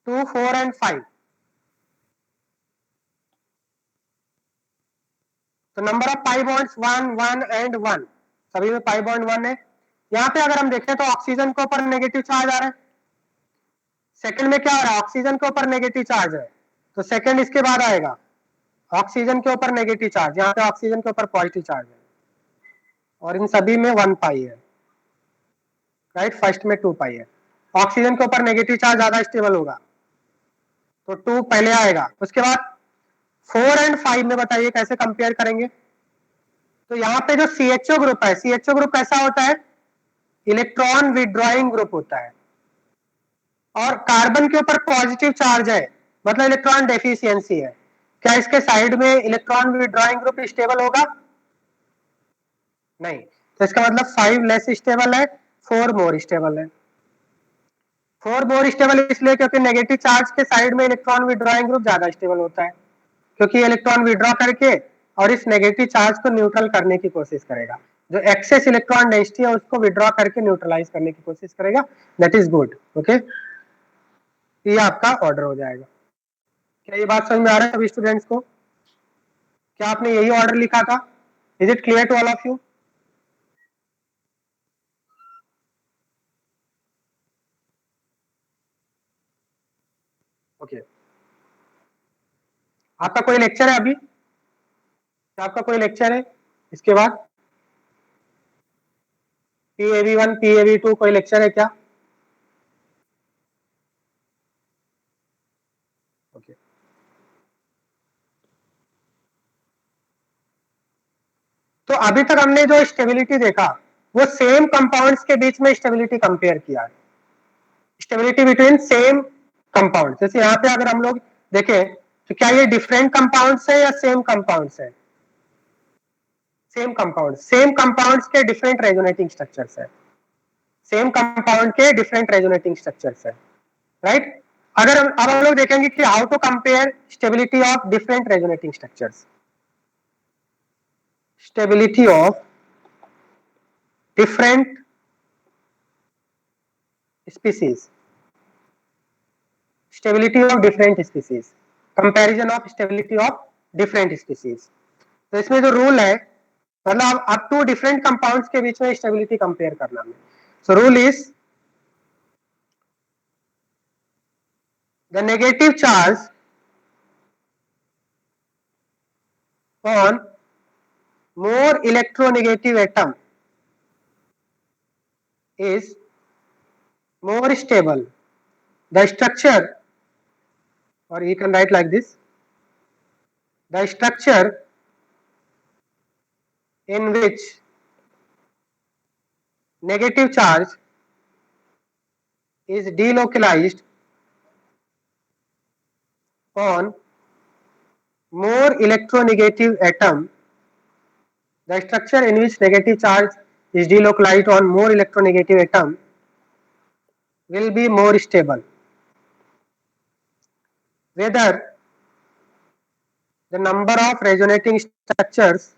2, 4 एंड 5। तो number of pi bonds 1, 1 and 1, सभी में पाई बॉन्ड 1 है। यहाँ पे अगर हम देखें तो ऑक्सीजन के ऊपर नेगेटिव चार्ज आ रहा है। सेकंड में क्या आ रहा है? ऑक्सीजन के ऊपर नेगेटिव चार्ज है, तो सेकंड इसके बाद आएगा ऑक्सीजन के ऊपर नेगेटिव चार्ज। यहाँ पे ऑक्सीजन के ऊपर पॉजिटिव चार्ज है और इन सभी में 1 पाई है, राइट। फर्स्ट में 2 पाई है। ऑक्सीजन के ऊपर नेगेटिव चार्ज ज्यादा स्टेबल होगा तो 2 पहले आएगा। उसके बाद 4 एंड 5 में बताइए कैसे कंपेयर करेंगे? तो यहाँ पे जो CHO ग्रुप है, CHO ग्रुप कैसा होता है? इलेक्ट्रॉन विड्रॉइंग ग्रुप होता है। और कार्बन के ऊपर पॉजिटिव चार्ज है, मतलब इलेक्ट्रॉन डेफिशिएंसी है। क्या इसके साइड में इलेक्ट्रॉन विड्रॉइंग ग्रुप स्टेबल होगा? नहीं। तो इसका मतलब 5 लेस स्टेबल है, 4 मोर स्टेबल है। 4 मोर स्टेबल इसलिए क्योंकि नेगेटिव चार्ज के साइड में इलेक्ट्रॉन विड्रॉइंग ग्रुप ज्यादा स्टेबल होता है, क्योंकि इलेक्ट्रॉन विड्रॉ करके और इस नेगेटिव चार्ज को न्यूट्रल करने की कोशिश करेगा। जो एक्सेस इलेक्ट्रॉन डेंसिटी है उसको विड्रॉ करके न्यूट्रलाइज करने की कोशिश करेगा। That is good. ओके, ये आपका ऑर्डर हो जाएगा। क्या ये बात समझ में आ रहा है सभी स्टूडेंट्स को? क्या आपने यही ऑर्डर लिखा था? Is it clear to all of you? Okay, आपका कोई लेक्चर है अभी? क्या आपका कोई लेक्चर है इसके बाद? PAV1, PAV2 कोई लेक्चर है क्या? ओके, तो अभी तक हमने जो स्टेबिलिटी देखा वो सेम कंपाउंड्स के बीच में स्टेबिलिटी कंपेयर किया, स्टेबिलिटी बिटवीन सेम कंपाउंड। जैसे यहाँ पे अगर हम लोग देखें तो क्या ये डिफरेंट कंपाउंड्स है या सेम कंपाउंड्स है? Same compound. सेम कंपाउंड्स के डिफरेंट रेजोनेटिंग स्ट्रक्चर्स है, सेम कंपाउंड के डिफरेंट रेजोनेटिंग स्ट्रक्चर्स है, राइट। अगर अब हम लोग देखेंगे कि how to compare stability of different resonating structures. Stability of different species, stability of different species, comparison of stability of different species. तो इसमें जो रूल है, मतलब अब 2 डिफरेंट कंपाउंड्स के बीच में स्टेबिलिटी कंपेयर करना है। So rule is the negative charge on more electronegative atom is more stable. The structure, or you can write like this, the structure in which negative charge is delocalized on more electronegative atom, the structure in which negative charge is delocalized on more electronegative atom will be more stable. Whether the number of resonating structures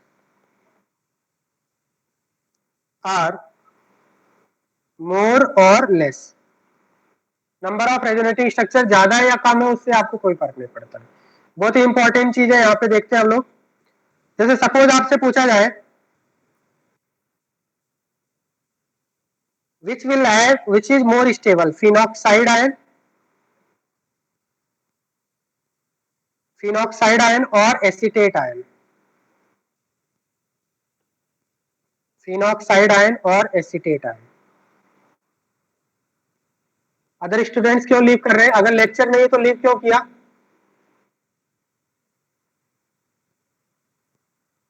are more or less. Number of resonating structure ज्यादा है या कम है उससे आपको कोई फर्क नहीं पड़ता। बहुत ही इंपॉर्टेंट चीज है, यहाँ पे देखते हैं हम लोग। जैसे सपोज आपसे पूछा जाए which is more stable, phenoxide ion or acetate ion, phenoxide ion और acetate ion। अदर स्टूडेंट्स क्यों लीव कर रहे हैं? अगर लेक्चर नहीं है तो लीव क्यों किया?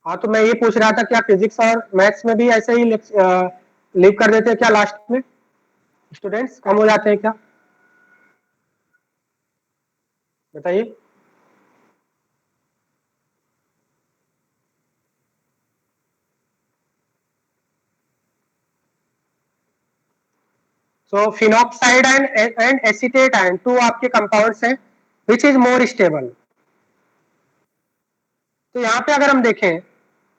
हाँ, तो मैं ये पूछ रहा था क्या फिजिक्स और मैथ्स में भी ऐसे ही लीव कर देते हैं क्या? लास्ट में स्टूडेंट्स कम हो जाते हैं क्या? बताइए। So phenoxide and acetate ion, two आपके कंपाउंड्स हैं, which is more stable। तो यहाँ पे अगर हम देखें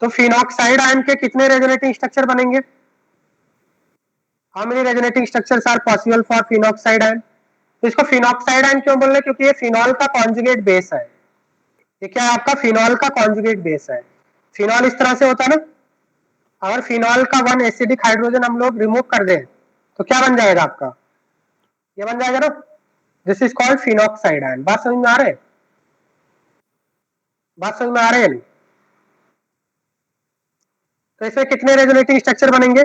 तो फिनॉक्साइड आयन के कितने रेजोनेटिंग स्ट्रक्चर बनेंगे? How many resonating structures are possible for phenoxide ion? तो इसको फिनॉक्साइड आयन क्यों बोल रहे हैं? क्योंकि ये फिनॉल का कॉन्जुगेट बेस है। ये क्या है आपका? फिनॉल का कॉन्जुगेट बेस है। फिनॉल इस तरह से होता है ना, अगर फिनॉल का वन एसिडिक हाइड्रोजन हम लोग रिमूव कर दें तो क्या बन जाएगा आपका? ये बन जाएगा ना, this is called phenoxide ion. बात समझ में आ रहे हैं? बात समझ में आ रहे हैं? तो इसमें कितने रेजोनेटिंग स्ट्रक्चर बनेंगे?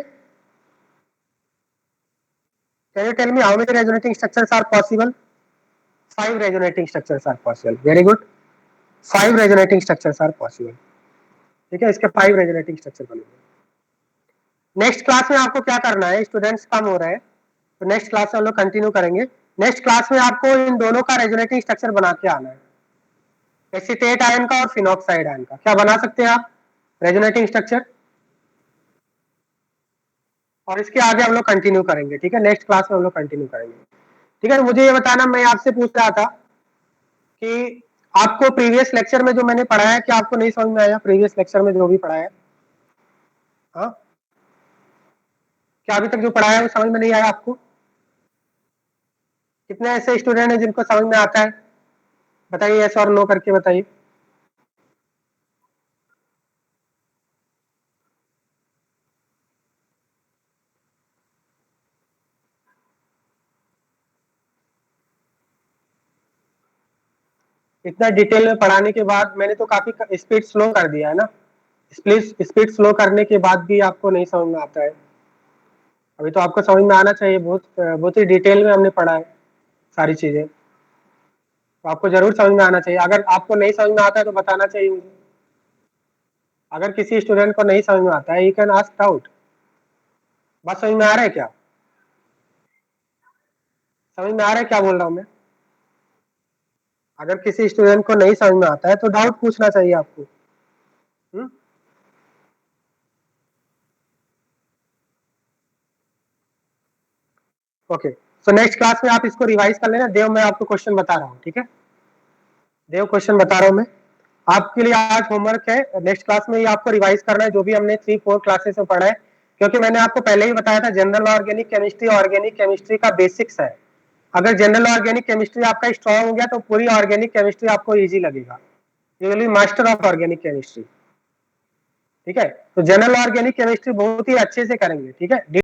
Can you tell me how many resonating structures are possible? 5 resonating structures are possible. Very good, 5 resonating structures are possible. ठीक है, इसके 5 रेजोनेटिंग स्ट्रक्चर बनेंगे। नेक्स्ट क्लास में आपको क्या करना है? स्टूडेंट्स कम हो रहे हैं तो नेक्स्ट क्लास में हम लोग कंटिन्यू करेंगे। नेक्स्ट क्लास में आपको इन दोनों का रेजोनेटिंग स्ट्रक्चर बना के आना है, एसीटेट आयन का और फिनॉक्साइड आयन का। क्या बना सकते हैं आप रेजोनेटिंग स्ट्रक्चर? और इसके आगे हम लोग कंटिन्यू करेंगे। ठीक है, नेक्स्ट क्लास में हम लोग कंटिन्यू करेंगे। ठीक है, तो मुझे ये बताना, मैं आपसे पूछ रहा था कि आपको प्रीवियस लेक्चर में जो मैंने पढ़ाया क्या आपको नहीं समझ में आया? प्रीवियस लेक्चर में जो भी पढ़ाया, हाँ, क्या अभी तक जो पढ़ाया है वो समझ में नहीं आया आपको? कितने ऐसे स्टूडेंट हैं जिनको समझ में आता है? बताइए, यस और नो करके बताइए। इतना डिटेल में पढ़ाने के बाद मैंने तो काफी स्पीड स्लो कर दिया है ना। स्पीड स्लो करने के बाद भी आपको नहीं समझ में आता है? अभी तो आपको समझ में आना चाहिए, बहुत ही डिटेल में हमने पढ़ा है सारी चीजें, तो आपको जरूर समझ में आना चाहिए। अगर आपको नहीं समझ में आता है तो बताना चाहिए मुझे। अगर किसी स्टूडेंट को नहीं समझ में आता है, यू कैन आस्क आउट। बात समझ में आ रहा है क्या? समझ में आ रहा है क्या बोल रहा हूँ मैं? अगर किसी स्टूडेंट को नहीं समझ में आता है तो डाउट पूछना चाहिए आपको। ओके, सो नेक्स्ट क्लास में आप इसको रिवाइज कर लेना। देव, मैं आपको क्वेश्चन बता रहा हूँ, ठीक है? देव, क्वेश्चन बता रहा हूँ मैं आपके लिए। आज होमवर्क है, नेक्स्ट क्लास में ये आपको रिवाइज करना है जो भी हमने 3-4 क्लासेस में पढ़ा है, क्योंकि मैंने आपको पहले ही बताया था जनरल ऑर्गेनिक केमिस्ट्री का बेसिक्स है। अगर जनरल ऑर्गेनिक केमिस्ट्री आपका स्ट्रॉन्ग हो गया तो पूरी ऑर्गेनिक केमिस्ट्री आपको इजी लगेगा। You will be master of organic chemistry. ठीक है, तो जनरल ऑर्गेनिक केमिस्ट्री बहुत ही अच्छे से करेंगे। ठीक है।